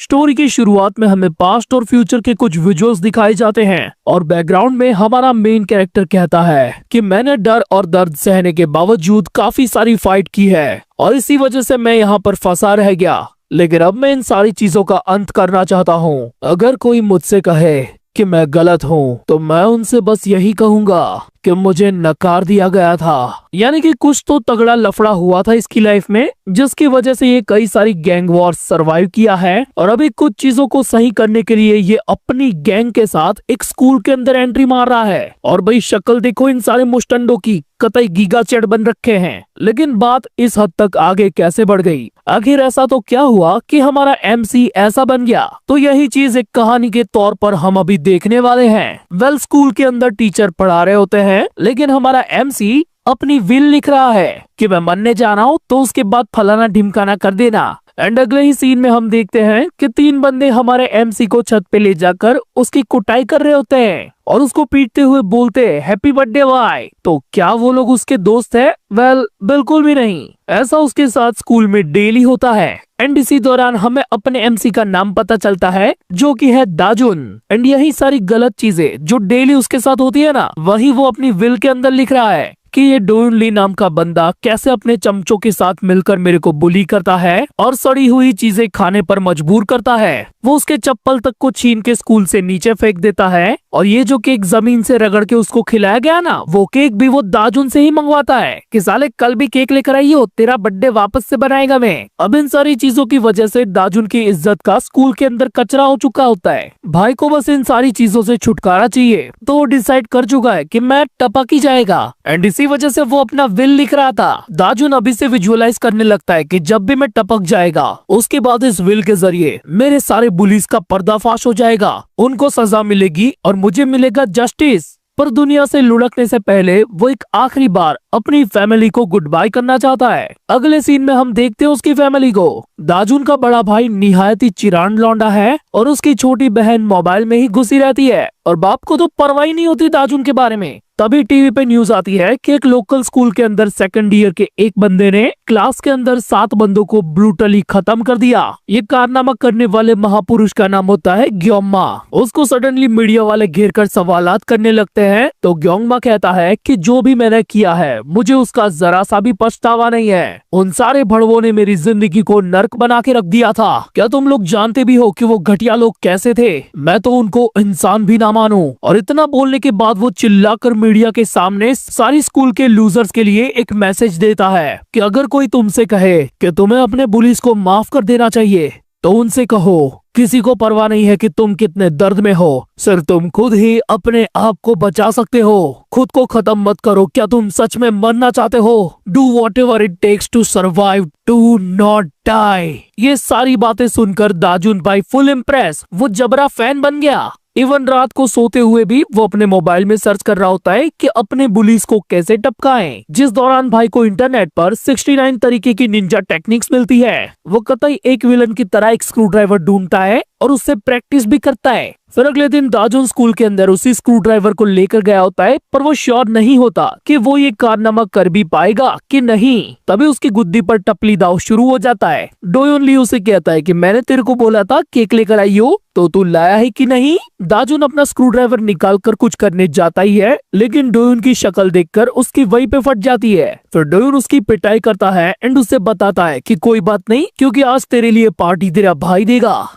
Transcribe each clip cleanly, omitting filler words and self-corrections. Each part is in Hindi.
स्टोरी की शुरुआत में हमें पास्ट और फ्यूचर के कुछ विजुअल्स दिखाए जाते हैं और बैकग्राउंड में हमारा मेन कैरेक्टर कहता है कि मैंने डर और दर्द सहने के बावजूद काफी सारी फाइट की है और इसी वजह से मैं यहाँ पर फंसा रह गया, लेकिन अब मैं इन सारी चीजों का अंत करना चाहता हूँ। अगर कोई मुझसे कहे कि मैं गलत हूँ तो मैं उनसे बस यही कहूंगा कि मुझे नकार दिया गया था। यानी कि कुछ तो तगड़ा लफड़ा हुआ था इसकी लाइफ में, जिसकी वजह से ये कई सारी गैंग वॉर सरवाइव किया है और अभी कुछ चीजों को सही करने के लिए ये अपनी गैंग के साथ एक स्कूल के अंदर एंट्री मार रहा है। और भाई शक्ल देखो इन सारे मुस्टंडों की, कतई गीगा चेड बन रखे हैं। लेकिन बात इस हद तक आगे कैसे बढ़ गई? आखिर ऐसा तो क्या हुआ कि हमारा एमसी ऐसा बन गया? तो यही चीज एक कहानी के तौर पर हम अभी देखने वाले हैं। स्कूल के अंदर टीचर पढ़ा रहे होते हैं, लेकिन हमारा एमसी अपनी विल लिख रहा है कि मैं मरने जा रहा हूँ तो उसके बाद फलाना ढिमकाना कर देना। एंड अगले ही सीन में हम देखते हैं कि 3 बंदे हमारे एमसी को छत पे ले जाकर उसकी कुटाई कर रहे होते हैं और उसको पीटते हुए बोलते हैं हैप्पी बर्थडे भाई। तो क्या वो लोग उसके दोस्त है? बिल्कुल भी नहीं। ऐसा उसके साथ स्कूल में डेली होता है। एंड इसी दौरान हमें अपने एमसी का नाम पता चलता है जो कि है दाजुन। एंड यही सारी गलत चीजें जो डेली उसके साथ होती है ना, वही वो अपनी विल के अंदर लिख रहा है कि ये डोयुन ली नाम का बंदा कैसे अपने चमचों के साथ मिलकर मेरे को बुली करता है और सड़ी हुई चीजें खाने पर मजबूर करता है। वो उसके चप्पल तक को छीन के स्कूल से नीचे फेंक देता है और ये जो केक जमीन से रगड़ के उसको खिलाया गया ना, वो केक भी वो दाजुन से ही मंगवाता है कि साले कल भी केक लेकर आइयो, तेरा बर्थडे वापस से बनाएगा मैं। अब इन सारी चीजों की वजह से दाजुन की इज्जत का स्कूल के अंदर कचरा हो चुका होता है। भाई को बस इन सारी चीजों से छुटकारा चाहिए, तो वो डिसाइड कर चुका है कि मैं टपक ही जाएगा। एंड इसी वजह से वो अपना विल लिख रहा था। दाजुन अभी से विजुअलाइज करने लगता है कि जब भी मैं टपक जाएगा उसके बाद इस विल के जरिए मेरे सारे बुलीज का पर्दाफाश हो जाएगा, उनको सजा मिलेगी और मुझे मिलेगा जस्टिस। पर दुनिया से लुढ़कने से पहले वो एक आखिरी बार अपनी फैमिली को गुड बाय करना चाहता है। अगले सीन में हम देखते हैं उसकी फैमिली को। दाजुन का बड़ा भाई निहायत ही चिरांड लौंडा है और उसकी छोटी बहन मोबाइल में ही घुसी रहती है और बाप को तो परवाह ही नहीं होती दाजुन के बारे में। तभी टीवी पे न्यूज आती है कि एक लोकल स्कूल के अंदर सेकंड ईयर के एक बंदे ने क्लास के अंदर 7 बंदों को ब्रूटली खत्म कर दिया। ये कारनामा करने वाले महापुरुष का नाम होता है ग्योंगमा। उसको सडनली मीडिया वाले घेर कर सवालात करने लगते हैं तो ग्योंगमा कहता है कि जो भी मैंने किया है मुझे उसका जरा सा भी पछतावा नहीं है। उन सारे भड़वों ने मेरी जिंदगी को नर्क बना के रख दिया था। क्या तुम लोग जानते भी हो कि वो घटिया लोग कैसे थे? मैं तो उनको इंसान भी ना मानूं। और इतना बोलने के बाद वो चिल्लाकर मीडिया के सामने सारी स्कूल के लूजर्स के लिए एक मैसेज देता है कि अगर कोई तुमसे कहे कि तुम्हें अपने बुलीज को माफ कर देना चाहिए तो उनसे कहो किसी को परवाह नहीं है कि तुम कितने दर्द में हो, सिर्फ तुम खुद ही अपने आप को बचा सकते हो। खुद को खत्म मत करो। क्या तुम सच में मरना चाहते हो? Do whatever it takes to survive, do not die. ये सारी बातें सुनकर दाजुन भाई फुल इम्प्रेस, वो जबरा फैन बन गया। इवन रात को सोते हुए भी वो अपने मोबाइल में सर्च कर रहा होता है कि अपने बुलीज को कैसे टपकाएं। जिस दौरान भाई को इंटरनेट पर 69 तरीके की निंजा टेक्निक्स मिलती है। वो कतई एक विलन की तरह एक स्क्रू ड्राइवर ढूंढता है और उससे प्रैक्टिस भी करता है। फिर अगले दिन दाजुन स्कूल के अंदर उसी स्क्रू ड्राइवर को लेकर गया होता है, पर वो श्योर नहीं होता कि वो ये कारनामा कर भी पाएगा कि नहीं। तभी उसकी गुद्दी पर टपली दाव शुरू हो जाता है। डोयुन ली उसे कहता है कि मैंने तेरे को बोला था केक लेकर आइयो, तो तू लाया है कि नहीं? दाजुन अपना स्क्रू ड्राइवर निकाल कर कुछ करने जाता ही है, लेकिन डोयुन की शक्ल देखकर उसकी वहीं पे फट जाती है। फिर डोयुन उसकी पिटाई करता है एंड उससे बताता है कि कोई बात नहीं, क्योंकि आज तेरे लिए पार्टी तेरा भाई देगा।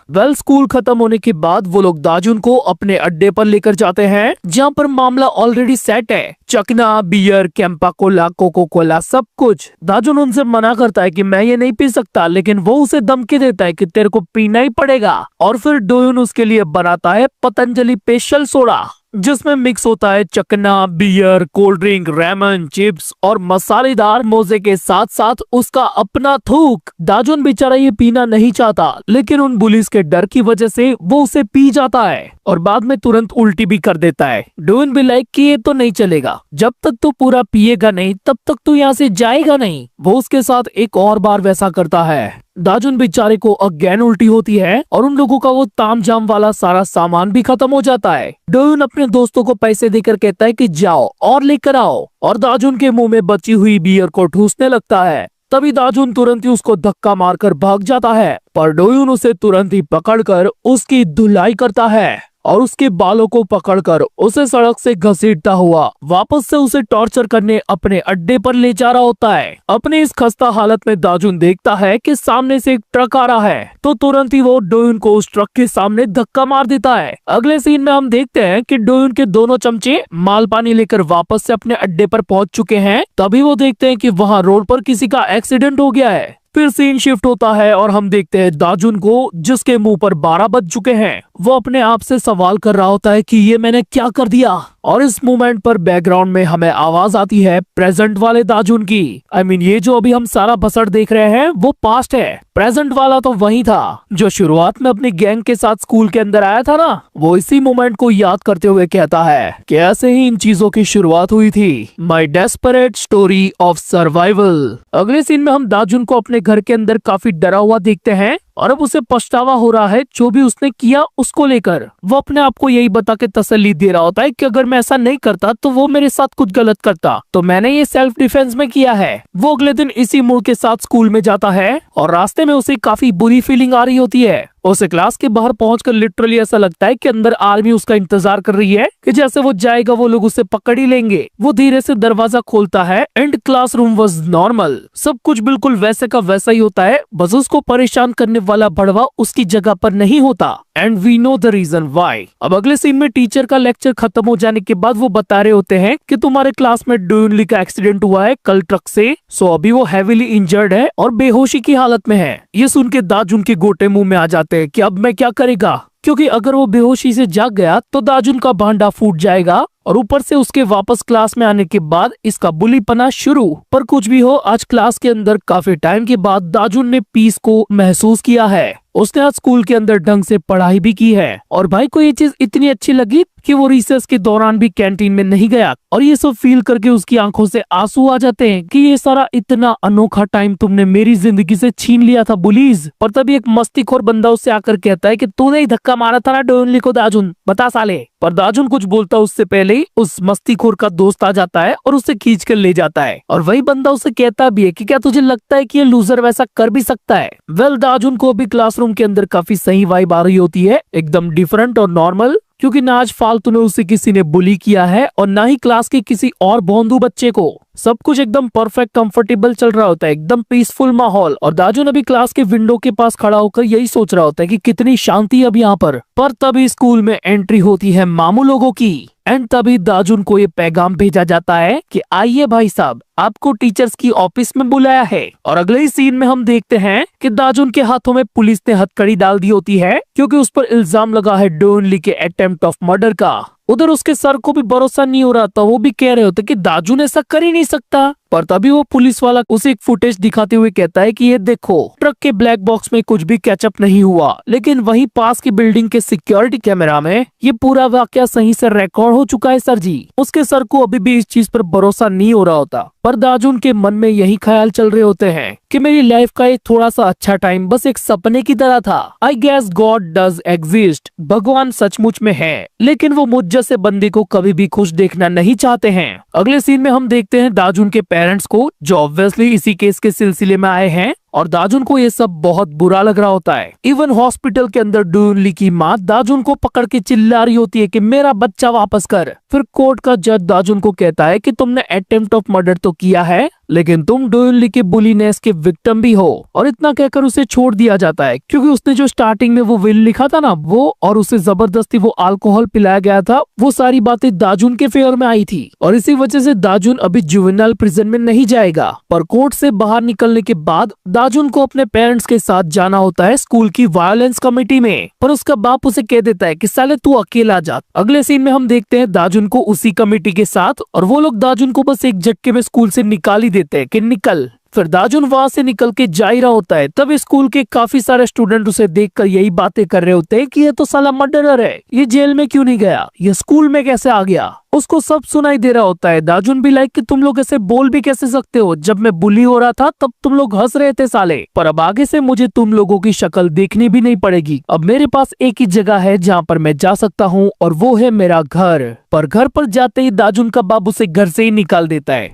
स्कूल खत्म होने के बाद वो लोग दाजुन को अपने अड्डे पर लेकर जाते हैं, जहाँ पर मामला ऑलरेडी सेट है। चकना, beer, Campa cola, Coca Cola, सब कुछ। दाजुन उनसे मना करता है कि मैं ये नहीं पी सकता, लेकिन वो उसे धमकी देता है कि तेरे को पीना ही पड़ेगा। और फिर डोयुन उसके लिए बनाता है पतंजलि स्पेशल सोडा, जिसमें मिक्स होता है चकना, beer, cold drink, ramen, chips और मसालेदार मोजे के साथ साथ उसका अपना थूक। दाजुन बेचारा ये पीना नहीं चाहता, लेकिन उन बुलीज के डर की वजह से वो उसे पी जाता है और बाद में तुरंत उल्टी भी कर देता है। डोयुन भी लाइक कि ये तो नहीं चलेगा, जब तक तू पूरा पिएगा नहीं तब तक तू यहाँ से जाएगा नहीं। वो उसके साथ एक और बार वैसा करता है। दाजुन बेचारे को अगेन उल्टी होती है और उन लोगों का वो तामझाम वाला सारा सामान भी खत्म हो जाता है। डोयुन अपने दोस्तों को पैसे देकर कहता है कि जाओ और लेकर आओ, और दाजुन के मुंह में बची हुई बियर को ठूसने लगता है। तभी दाजुन तुरंत ही उसको धक्का मारकर भाग जाता है, पर डोयुन उसे तुरंत ही पकड़कर उसकी धुलाई करता है और उसके बालों को पकड़कर उसे सड़क से घसीटता हुआ वापस से उसे टॉर्चर करने अपने अड्डे पर ले जा रहा होता है। अपनी इस खस्ता हालत में दाजुन देखता है कि सामने से एक ट्रक आ रहा है, तो तुरंत ही वो डोयुन को उस ट्रक के सामने धक्का मार देता है। अगले सीन में हम देखते हैं कि डोयुन के दोनों चमचे माल पानी लेकर वापस से अपने अड्डे पर पहुंच चुके हैं। तभी वो देखते हैं कि वहाँ रोड पर किसी का एक्सीडेंट हो गया है। फिर सीन शिफ्ट होता है और हम देखते हैं दाजुन को, जिसके मुंह पर 12 बज चुके हैं। वो अपने आप से सवाल कर रहा होता है कि ये मैंने क्या कर दिया। और इस मोमेंट पर बैकग्राउंड में हमें आवाज आती है प्रेजेंट वाले दाजुन की। ये जो अभी हम सारा बसड़ देख रहे हैं वो पास्ट है, प्रेजेंट वाला तो वही था जो शुरुआत में अपनी गैंग के साथ स्कूल के अंदर आया था ना। वो इसी मोमेंट को याद करते हुए कहता है कि ऐसे ही इन चीजों की शुरुआत हुई थी। माई डेस्परेट स्टोरी ऑफ सर्वाइवल। अगले सीन में हम दाजुन को अपने घर के अंदर काफी डरा हुआ देखते हैं और अब उसे पछतावा हो रहा है जो भी उसने किया उसको लेकर। वो अपने आप को यही बता के तसल्ली दे रहा होता है कि अगर मैं ऐसा नहीं करता तो वो मेरे साथ कुछ गलत करता, तो मैंने ये सेल्फ डिफेंस में किया है। वो अगले दिन इसी मूड के साथ स्कूल में जाता है और रास्ते में उसे काफी बुरी फीलिंग आ रही होती है। उसे क्लास के बाहर पहुंचकर लिटरली ऐसा लगता है कि अंदर आर्मी उसका इंतजार कर रही है कि जैसे वो जाएगा वो लोग उसे पकड़ ही लेंगे। वो धीरे से दरवाजा खोलता है एंड क्लासरूम वाज नॉर्मल। सब कुछ बिल्कुल वैसे का वैसा ही होता है, बस उसको परेशान करने वाला भड़वा उसकी जगह पर नहीं होता। And we know the reason why. अब अगले सीन में टीचर का लेक्चर खत्म हो जाने के बाद वो बता रहे होते हैं कि तुम्हारे क्लास में डोयुन का एक्सीडेंट हुआ है कल ट्रक से, सो अभी वो हेविली इंजर्ड है और बेहोशी की हालत में है। ये सुन के दाजुन के गोटे मुंह में आ जाते हैं कि अब मैं क्या करेगा, क्योंकि अगर वो बेहोशी से जाग गया तो दाजुन का भांडा फूट जाएगा और ऊपर से उसके वापस क्लास में आने के बाद इसका बुलीपना शुरू। पर कुछ भी हो, आज क्लास के अंदर काफी टाइम के बाद दाजुन ने पीस को महसूस किया है। उसने आज स्कूल के अंदर ढंग से पढ़ाई भी की है और भाई को ये चीज इतनी अच्छी लगी कि वो रिसेस के दौरान भी कैंटीन में नहीं गया। और ये सब फील करके उसकी आंखों से आंसू आ जाते हैं कि ये सारा इतना अनोखा टाइम तुमने मेरी जिंदगी से छीन लिया था बुलीज। पर तभी एक मस्तीखोर बंदा उससे आकर कहता है कि तूने ही धक्का मारा था ना डोयुन को दाजुन, बता साले। पर दाजुन कुछ बोलता उससे पहले ही उस मस्तीखोर का दोस्त आ जाता है और उसे खींच कर ले जाता है। और वही बंदा उसे कहता भी है कि क्या तुझे लगता है कि ये लूजर वैसा कर भी सकता है। वेल दाजुन को भी क्लासरूम के अंदर काफी सही वाइब आ रही होती है, एकदम डिफरेंट और नॉर्मल, क्योंकि ना आज फालतू में उसे किसी ने बुली किया है और ना ही क्लास के किसी और भोंदू बच्चे को। सब कुछ एकदम परफेक्ट कंफर्टेबल चल रहा होता है, एकदम पीसफुल माहौल। और दाजुन अभी क्लास के विंडो के पास खड़ा होकर यही सोच रहा होता है कि कितनी शांति अब यहाँ पर तभी स्कूल में एंट्री होती है मामू लोगों की। एंड तभी दाजुन को ये पैगाम भेजा जाता है कि आइए भाई साहब, आपको टीचर्स की ऑफिस में बुलाया है। और अगले ही सीन में हम देखते हैं कि दाजुन के हाथों में पुलिस ने हथकड़ी डाल दी होती है, क्योंकि उस पर इल्जाम लगा है डोयुन के अटेम्प्ट ऑफ मर्डर का। उधर उसके सर को भी भरोसा नहीं हो रहा था, वो भी कह रहे होते कि दाजुन ऐसा कर ही नहीं सकता। पर तभी वो पुलिस वाला उसे एक फुटेज दिखाते हुए कहता है कि ये देखो, ट्रक के ब्लैक बॉक्स में कुछ भी कैचअप नहीं हुआ, लेकिन वहीं पास की बिल्डिंग के सिक्योरिटी कैमरा में ये पूरा वाकया सही से रिकॉर्ड हो चुका है सर जी। उसके सर को अभी भी इस चीज पर भरोसा नहीं हो रहा होता, पर दाजुन के मन में यही ख्याल चल रहे होते हैं कि मेरी लाइफ का एक थोड़ा सा अच्छा टाइम बस एक सपने की तरह था। I guess God does exist, भगवान सचमुच में है, लेकिन वो मुझ जैसे बंदे को कभी भी खुश देखना नहीं चाहते हैं। अगले सीन में हम देखते हैं दाजुन के पेरेंट्स को, जो ऑब्वियसली इसी केस के सिलसिले में आए हैं, और दाजुन को ये सब बहुत बुरा लग रहा होता है। इवन हॉस्पिटल के अंदर डोयुन की माँ दाजुन को पकड़ के चिल्ला रही होती है कि मेरा बच्चा वापस कर। फिर कोर्ट का जज दाजुन को कहता है कि तुमने अटेम्प्ट ऑफ मर्डर तो किया है, लेकिन तुम डोयुन के बुलीनेस के विक्टिम भी हो। और इतना कहकर उसे छोड़ दिया जाता है, क्योंकि उसने जो स्टार्टिंग में वो विल लिखा था ना, वो और उसे जबरदस्ती वो अल्कोहल पिलाया गया था, वो सारी बातें दाजुन के फेवर में आई थी। और इसी वजह से दाजुन अभी जुवेनाइल प्रिजन में नहीं जाएगा। पर कोर्ट से बाहर निकलने के बाद दाजुन को अपने पेरेंट्स के साथ जाना होता है स्कूल की वायलेंस कमेटी में, पर उसका बाप उसे कह देता है कि साले तू अकेला जा। अगले सीन में हम देखते हैं दाजुन को उसी कमेटी के साथ, और वो लोग दाजुन को बस एक झटके में स्कूल से निकाल ही देते हैं कि निकल। फिर दाजुन वहां से निकल के जा ही रहा होता है, तब स्कूल के काफी सारे स्टूडेंट उसे देखकर यही बातें कर रहे होते हैं कि ये तो साला मर्डरर है, ये जेल में क्यों नहीं गया, ये स्कूल में कैसे आ गया। उसको सब सुनाई दे रहा होता है। दाजुन भी लाइक कि तुम लोग ऐसे बोल भी कैसे सकते हो, जब मैं बुली हो रहा था तब तुम लोग हंस रहे थे साले, पर अब आगे से मुझे तुम लोगों की शक्ल देखनी भी नहीं पड़ेगी। अब मेरे पास एक ही जगह है जहाँ पर मैं जा सकता हूँ, और वो है मेरा घर। पर घर पर जाते ही दाजुन का बाप उसे घर से ही निकाल देता है।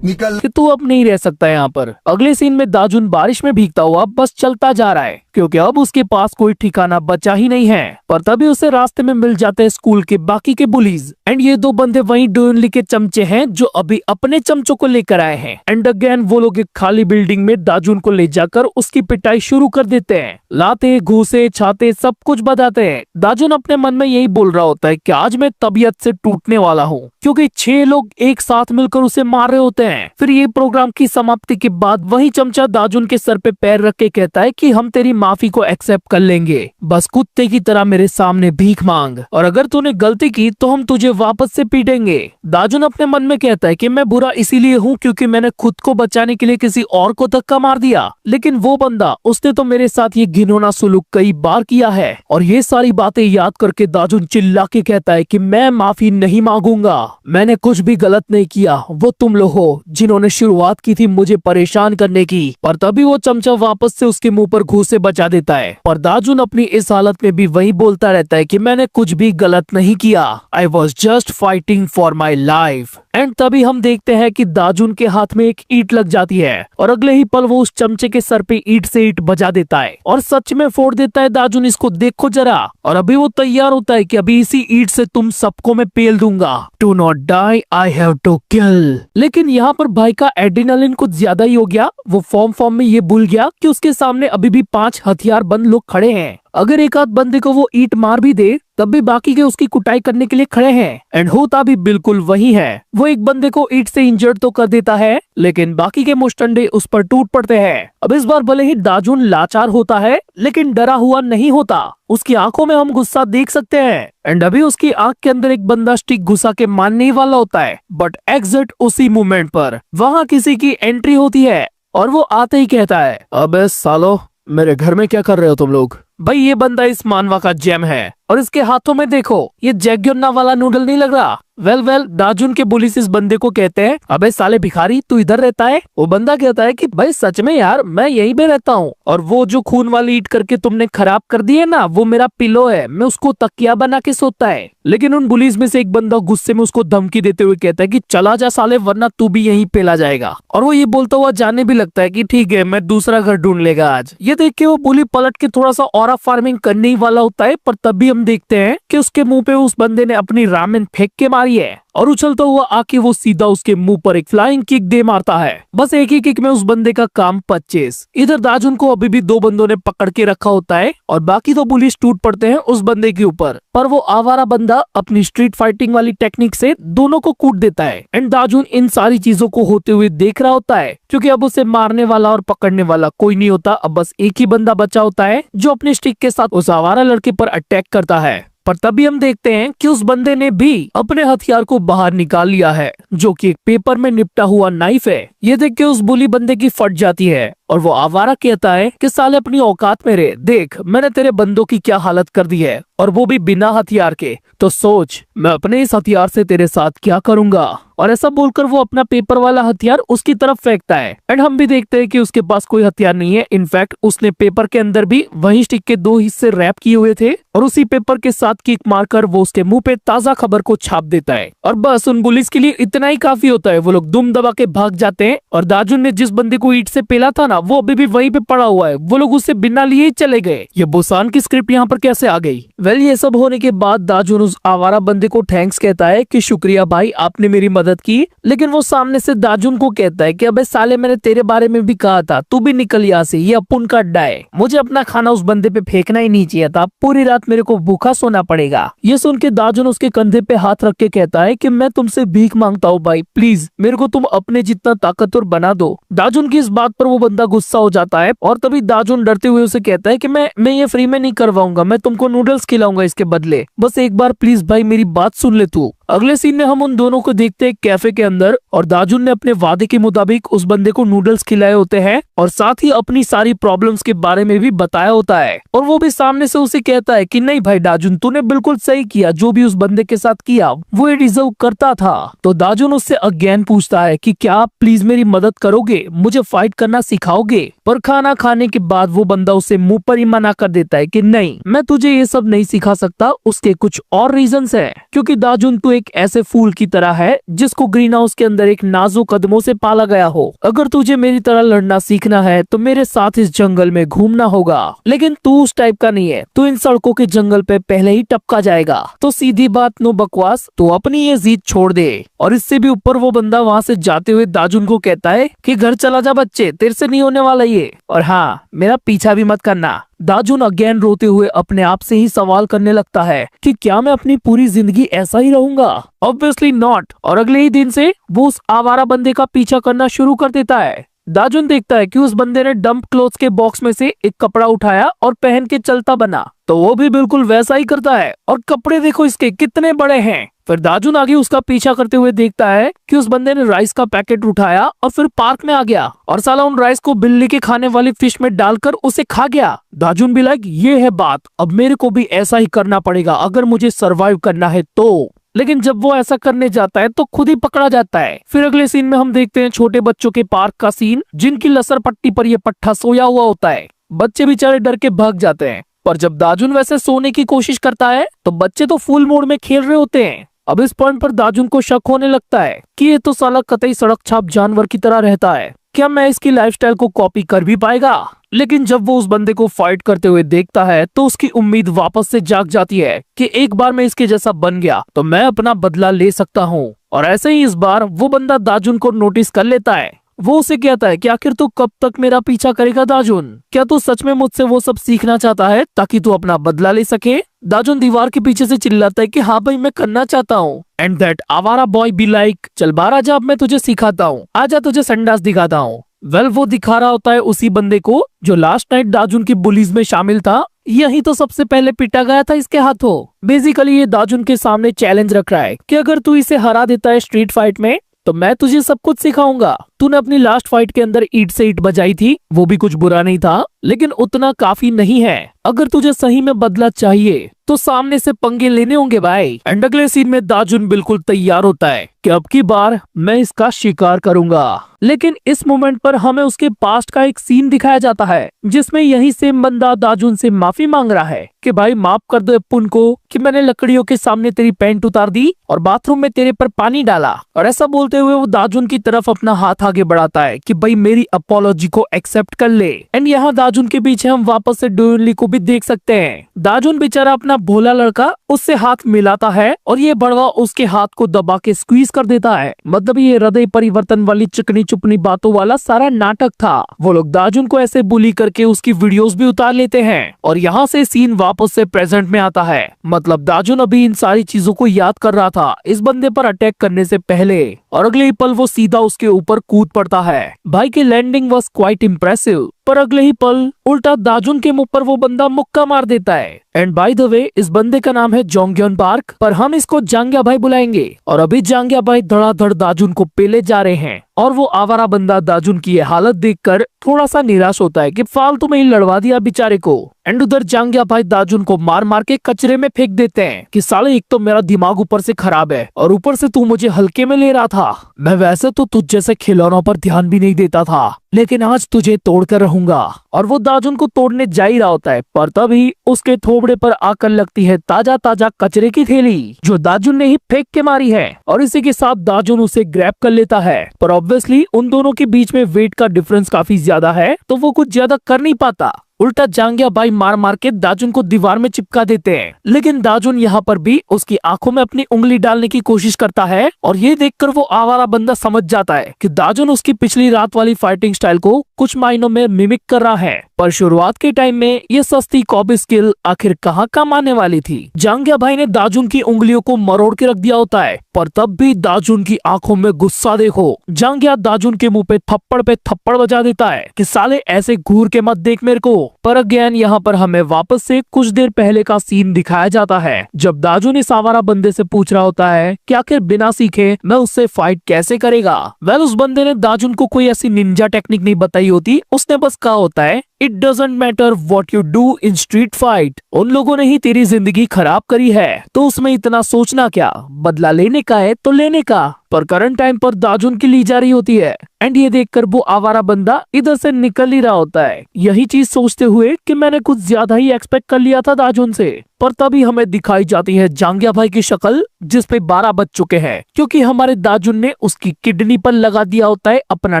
निकल कि तू अब नहीं रह सकता यहाँ पर। अगले सीन में दाजुन बारिश में भीगता हुआ बस चलता जा रहा है क्योंकि अब उसके पास कोई ठिकाना बचा ही नहीं है। पर तभी उसे रास्ते में मिल जाते हैं स्कूल के बाकी के बुलीज एंड ये दो बंदे वही डोनली के चमचे हैं जो अभी अपने चमचों को लेकर आए हैं। एंड अगेन वो लोग एक खाली बिल्डिंग में दाजुन को ले जाकर उसकी पिटाई शुरू कर देते हैं। लाते घूसे छाते सब कुछ बताते हैं। दाजुन अपने मन में यही बोल रहा होता है कि आज मैं तबीयत से टूटने वाला हूँ क्योंकि 6 लोग एक साथ मिलकर उसे मार रहे होते हैं। फिर ये प्रोग्राम की समाप्ति के बाद वही चमचा दाजुन के सर पे पैर रख के कहता है कि हम तेरी माफी को एक्सेप्ट कर लेंगे, बस कुत्ते की तरह मेरे सामने भीख मांग और अगर तूने गलती की तो हम तुझे वापस से पीटेंगे। दाजुन अपने मन में कहता है कि मैं बुरा इसीलिए हूँ क्योंकि मैंने खुद को बचाने के लिए किसी और को धक्का मार दिया, लेकिन वो बंदा उसने तो मेरे साथ ये घिनौना सुलूक कई बार किया है। और ये सारी बातें याद करके दाजुन चिल्ला के कहता है कि मैं माफी नहीं मांगूंगा, मैंने कुछ भी गलत नहीं किया, वो तुम लोग हो जिन्होंने शुरुआत की थी मुझे परेशान करने की। पर तभी वो चमचा वापस से उसके मुंह पर घूंसे बचा देता है। पर दाजुन अपनी इस हालत में भी वही बोलता रहता है कि मैंने कुछ भी गलत नहीं किया, I was just fighting for my life. And तभी हम देखते हैं कि दाजुन के हाथ में एक ईंट लग जाती है और अगले ही पल वो उस चमचे के सर पे ईंट से ईंट बजा देता है और सच में फोड़ देता है दाजुन, इसको देखो जरा। और अभी वो तैयार होता है कि अभी इसी ईंट से तुम सबको मैं पेल दूंगा। To not die I have to kill. लेकिन यहाँ पर भाई का एड्रेनालिन कुछ ज्यादा ही हो गया। वो फॉर्म में ये भूल गया कि उसके सामने अभी भी 5 हथियारबंद लोग खड़े हैं। अगर एक आध बंदे को वो ईंट मार भी दे तब भी बाकी के उसकी कुटाई करने के लिए खड़े हैं। एंड होता भी बिल्कुल वही है। वो एक बंदे को ईंट से इंजर्ड तो कर देता है लेकिन बाकी के मुश्तंडे उस पर टूट पड़ते हैं। अब इस बार भले ही दाजुन लाचार होता है लेकिन डरा हुआ नहीं होता। उसकी आंखों में हम गुस्सा देख सकते हैं। एंड अभी उसकी आंख के अंदर एक बंदा स्टिक घुसा के मारने ही वाला होता है। बट एग्जैक्ट उसी मोमेंट पर वहाँ किसी की एंट्री होती है और वो आते ही कहता है, अबे सालो मेरे घर में क्या कर रहे हो तुम लोग। भाई ये बंदा इस मानवा का जेम है और इसके हाथों में देखो ये जैग्योन्ना वाला नूडल नहीं लग रहा। वेल दाजुन के पुलिस इस बंदे को कहते हैं, अबे साले भिखारी तू इधर रहता है। वो बंदा कहता है कि भाई सच में यार मैं यहीं पे रहता हूँ और वो जो खून वाली ईंट करके तुमने खराब कर दी है ना वो मेरा पिलो है, मैं उसको तकिया बना के सोता है। लेकिन उन पुलिस में से एक बंदा गुस्से में उसको धमकी देते हुए कहता है कि चला जा साले वरना तू भी यहीं पेला जाएगा। और वो ये बोलता हुआ जाने भी लगता है कि ठीक है मैं दूसरा घर ढूंढ लेगा आज। ये देख के वो पुलिस पलट के थोड़ा सा ऑरा फार्मिंग करने ही वाला होता है। पर तभी हम देखते हैं कि उसके मुंह पे उस बंदे ने अपनी रामेन फेंक के मारी है और उछलता हुआ आके वो सीधा उसके मुंह पर एक फ्लाइंग किक दे मारता है। बस एक ही किक में उस बंदे का काम 25। इधर दाजुन को अभी भी 2 बंदों ने पकड़ के रखा होता है और बाकी तो पुलिस टूट पड़ते हैं उस बंदे के ऊपर। पर वो आवारा बंदा अपनी स्ट्रीट फाइटिंग वाली टेक्निक से दोनों को कूट देता है। एंड दाजुन इन सारी चीजों को होते हुए देख रहा होता है क्योंकि अब उसे मारने वाला और पकड़ने वाला कोई नहीं होता। अब बस एक ही बंदा बचा होता है जो अपनी स्टिक के साथ उस आवारा लड़के पर अटैक करता है। पर तभी हम देखते हैं कि उस बंदे ने भी अपने हथियार को बाहर निकाल लिया है जो कि एक पेपर में निपटा हुआ नाइफ है। ये देख के उस बुली बंदे की फट जाती है और वो आवारा कहता है कि साले अपनी औकात में रहे, देख मैंने तेरे बंदों की क्या हालत कर दी है और वो भी बिना हथियार के, तो सोच मैं अपने इस हथियार से तेरे साथ क्या करूंगा। और ऐसा बोलकर वो अपना पेपर वाला हथियार उसकी तरफ फेंकता है। एंड हम भी देखते हैं कि उसके पास कोई हथियार नहीं है। इनफैक्ट उसने पेपर के अंदर भी वही स्टिक के 2 हिस्से रैप किए हुए थे और उसी पेपर के साथ किक मारकर वो उसके मुंह पे ताजा खबर को छाप देता है। और बस उन पुलिस के लिए इतना ही काफी होता है। वो लोग दुम दबा के भाग जाते हैं और दाजुन ने जिस बंदे को ईंट से पेला था ना वो अभी भी वहीं पे पड़ा हुआ है। वो लोग उससे बिना लिए ही चले गए। ये बुसान की स्क्रिप्ट यहाँ पर कैसे आ गई? वेल ये सब होने के बाद दाजुन उस आवारा बंदे को थैंक्स कहता है कि शुक्रिया भाई आपने मेरी मदद की। लेकिन वो सामने से दाजुन को कहता है कि अबे साले मैंने तेरे बारे में भी कहा था, तू भी निकल यहाँ से, ये अपुन का अड्डा है। मुझे अपना खाना उस बंदे पे फेंकना ही नहीं चाहिए था, पूरी रात मेरे को भूखा सोना पड़ेगा। ये सुन के दाजुन उसके कंधे पे हाथ रख के कहता है कि मैं तुमसे भीख मांगता हूँ भाई, प्लीज मेरे को तुम अपने जितना ताकतवर बना दो। दाजुन की इस बात पर वो बंदा गुस्सा हो जाता है और तभी दाजुन डरते हुए उसे कहता है कि मैं ये फ्री में नहीं करवाऊंगा, मैं तुमको नूडल्स खिलाऊंगा इसके बदले, बस एक बार प्लीज भाई मेरी बात सुन ले तू। अगले सीन में हम उन दोनों को देखते हैं कैफे के अंदर और दाजुन ने अपने वादे के मुताबिक उस बंदे को नूडल्स खिलाए होते हैं और साथ ही अपनी सारी प्रॉब्लम्स के बारे में भी बताया होता है। और वो भी सामने से उसे कहता है कि नहीं भाई दाजुन तूने बिल्कुल सही किया, जो भी उस बंदे के साथ किया वो ये डिजर्व करता था। तो दाजुन उससे अगेन पूछता है कि क्या आप प्लीज मेरी मदद करोगे, मुझे फाइट करना सिखाओगे। पर खाना खाने के बाद वो बंदा उसे मुंह पर ही मना कर देता है कि नहीं मैं तुझे ये सब नहीं सिखा सकता, उसके कुछ और रीजंस है। क्योंकि दाजुन तू एक ऐसे फूल की तरह है जिसको ग्रीन हाउस के अंदर एक नाजुक कदमों से पाला गया हो। अगर तुझे मेरी तरह लड़ना सीखना है तो मेरे साथ इस जंगल में घूमना होगा, लेकिन तू उस टाइप का नहीं है, तू इन सड़कों के जंगल पे पहले ही टपका जाएगा। तो सीधी बात, नो बकवास, तो अपनी ये जिद छोड़ दे। और इससे भी ऊपर वो बंदा वहाँ से जाते हुए दाजुन को कहता है कि घर चला जा बच्चे, तेरे से नहीं होने वाला ये, और हाँ मेरा पीछा भी मत करना। दाजुन अगेन रोते हुए अपने आप से ही सवाल करने लगता है कि क्या मैं अपनी पूरी जिंदगी ऐसा ही रहूंगा? Obviously not. और अगले ही दिन से वो उस आवारा बंदे का पीछा करना शुरू कर देता है। दाजुन देखता है कि उस बंदे ने डंप क्लोथ्स के बॉक्स में से एक कपड़ा उठाया और पहन के चलता बना, तो वो भी बिल्कुल वैसा ही करता है। और कपड़े देखो इसके कितने बड़े हैं। फिर दाजुन आगे उसका पीछा करते हुए देखता है कि उस बंदे ने राइस का पैकेट उठाया और फिर पार्क में आ गया और साला उन राइस को बिल्ली के खाने वाली फिश में डालकर उसे खा गया। दाजुन भी लाइक ये है बात, अब मेरे को भी ऐसा ही करना पड़ेगा अगर मुझे सरवाइव करना है तो। लेकिन जब वो ऐसा करने जाता है तो खुद ही पकड़ा जाता है। फिर अगले सीन में हम देखते हैं छोटे बच्चों के पार्क का सीन, जिनकी लसर पट्टी पर ये पट्टा सोया हुआ होता है। बच्चे बेचारे डर के भाग जाते हैं, पर जब दाजुन वैसे सोने की कोशिश करता है तो बच्चे तो फुल मोड में खेल रहे होते हैं। अब इस पॉइंट पर दाजुन को शक होने लगता है कि ये तो साला कतई सड़क छाप जानवर की तरह रहता है, क्या मैं इसकी लाइफस्टाइल को कॉपी कर भी पाएगा? लेकिन जब वो उस बंदे को फाइट करते हुए देखता है तो उसकी उम्मीद वापस से जाग जाती है कि एक बार मैं इसके जैसा बन गया तो मैं अपना बदला ले सकता हूँ। और ऐसे ही इस बार वो बंदा दाजुन को नोटिस कर लेता है। वो उसे कहता है कि आखिर तू कब तक मेरा पीछा करेगा दाजुन? क्या तू सच में मुझसे वो सब सीखना चाहता है ताकि तू अपना बदला ले सके? दाजुन दीवार के पीछे से चिल्लाता है कि हाँ भाई मैं करना चाहता हूँ। एंड दैट आवारा बॉय बी लाइक, चल बाहर आजा, अब मैं तुझे सिखाता हूँ, आजा तुझे संडास दिखाता हूँ। वेल वो दिखा रहा होता है उसी बंदे को जो लास्ट नाइट दाजुन की बुलीज में शामिल था। यही तो सबसे पहले पिटा गया था इसके हाथों। बेसिकली ये दाजुन के सामने चैलेंज रख रहा है कि अगर तू इसे हरा देता है स्ट्रीट फाइट में तो मैं तुझे सब कुछ सिखाऊंगा। तूने अपनी लास्ट फाइट के अंदर ईंट से ईंट बजाई थी, वो भी कुछ बुरा नहीं था, लेकिन उतना काफी नहीं है। अगर तुझे सही में बदला चाहिए तो सामने से पंगे लेने होंगे भाई। एंड अगले सीन में दाजुन बिल्कुल तैयार होता है कि अब की बार मैं इसका शिकार करूंगा। लेकिन इस मोमेंट पर हमें उसके पास्ट का एक सीन दिखाया जाता है जिसमें यही सेम बंदा दाजुन से माफी मांग रहा है कि भाई माफ कर दो अपुन को कि मैंने लकड़ियों के सामने तेरी पैंट उतार दी और बाथरूम में तेरे पर पानी डाला। और ऐसा बोलते हुए वो दाजुन की तरफ अपना हाथ आगे बढ़ाता है कि भाई मेरी अपोलॉजी को एक्सेप्ट कर ले। एंड यहाँ दाजुन के पीछे हम वापस से डोयनली को भी देख सकते हैं। दाजुन बेचारा अपना भोला लड़का उससे हाथ मिलाता है और ये बड़वा उसके हाथ को दबा के स्क्वीज कर देता है। मतलब ये हृदय परिवर्तन वाली चिकनी चुपनी बातों वाला सारा नाटक था। वो लोग दाजुन को ऐसे बुली करके उसकी वीडियोस भी उतार लेते हैं और यहाँ से सीन वापस से प्रेजेंट में आता है। मतलब दाजुन अभी इन सारी चीजों को याद कर रहा था इस बंदे पर अटैक करने से पहले, और अगले ही पल वो सीधा उसके ऊपर कूद पड़ता है। भाई की लैंडिंग वाज क्वाइट इम्प्रेसिव, पर अगले ही पल उल्टा दाजुन के मुंह पर वो बंदा मुक्का मार देता है। एंड बाय द वे इस बंदे का नाम है जोंग्योन पार्क, पर हम इसको जांग्या भाई बुलाएंगे। और अभी जांग्या भाई धड़ाधड़ दाजुन को पेले जा रहे हैं और वो आवारा बंदा दाजुन की ये हालत देखकर थोड़ा सा निराश होता है कि फालतू में ही लड़वा दिया बेचारे को। एंड उधर जांग्या भाई दाजुन को मार मार के कचरे में फेंक देते हैं कि साले एक तो मेरा दिमाग ऊपर से खराब है और ऊपर से तू मुझे हल्के में ले रहा था। मैं वैसे तो तुझ जैसे खिलौनों पर ध्यान भी नहीं देता था, लेकिन आज तुझे तोड़ कर रहूंगा। और वो दाजुन को तोड़ने जा ही रहा होता है, पर तभी उसके थोबड़े पर आकर लगती है ताजा ताजा कचरे की थैली जो दाजुन ने ही फेंक के मारी है। और इसी के साथ दाजुन उसे ग्रैब कर लेता है, पर ऑब्वियसली उन दोनों के बीच में वेट का डिफरेंस काफी ज्यादा है तो वो कुछ ज्यादा कर नहीं पाता। उल्टा जांग्या भाई मार मार के दाजुन को दीवार में चिपका देते हैं। लेकिन दाजुन यहाँ पर भी उसकी आंखों में अपनी उंगली डालने की कोशिश करता है और ये देखकर वो आवारा बंदा समझ जाता है कि दाजुन उसकी पिछली रात वाली फाइटिंग स्टाइल को कुछ मायनों में मिमिक कर रहा है। पर शुरुआत के टाइम में ये सस्ती कॉबी स्किल आखिर कहाँ काम आने वाली थी। जांग्या भाई ने दाजुन की उंगलियों को मरोड़ के रख दिया होता है, पर तब भी दाजुन की आंखों में गुस्सा देखो। जांग्या दाजुन के मुंह पे थप्पड़ बजा देता है कि साले ऐसे घूर के मत देख मेरे को। पर अगेन यहाँ पर हमें वापस से कुछ देर पहले का सीन दिखाया जाता है जब दाजुन इस आवारा बंदे से पूछ रहा होता है कि आखिर बिना सीखे मैं उससे फाइट कैसे करेगा। वेल उस बंदे ने दाजुन को कोई ऐसी निंजा टेक्निक नहीं बताई होती, उसने बस कहा होता है it doesn't matter what you do in street fight. उन लोगों ने ही तेरी जिंदगी खराब करी है तो उसमें इतना सोचना क्या, बदला लेने का है तो लेने का। पर करंट टाइम पर दाजुन की ली जा रही होती है। एंड ये देखकर वो आवारा बंदा इधर से निकल ही रहा होता है। यही चीज सोचते हुए कि मैंने कुछ ज्यादा ही एक्सपेक्ट कर लिया था दाजुन से, पर तभी हमें दिखाई जाती है जांगिया भाई की शक्ल जिस पे 12 बज चुके हैं, क्योंकि हमारे दाजुन ने उसकी किडनी पर लगा दिया होता है अपना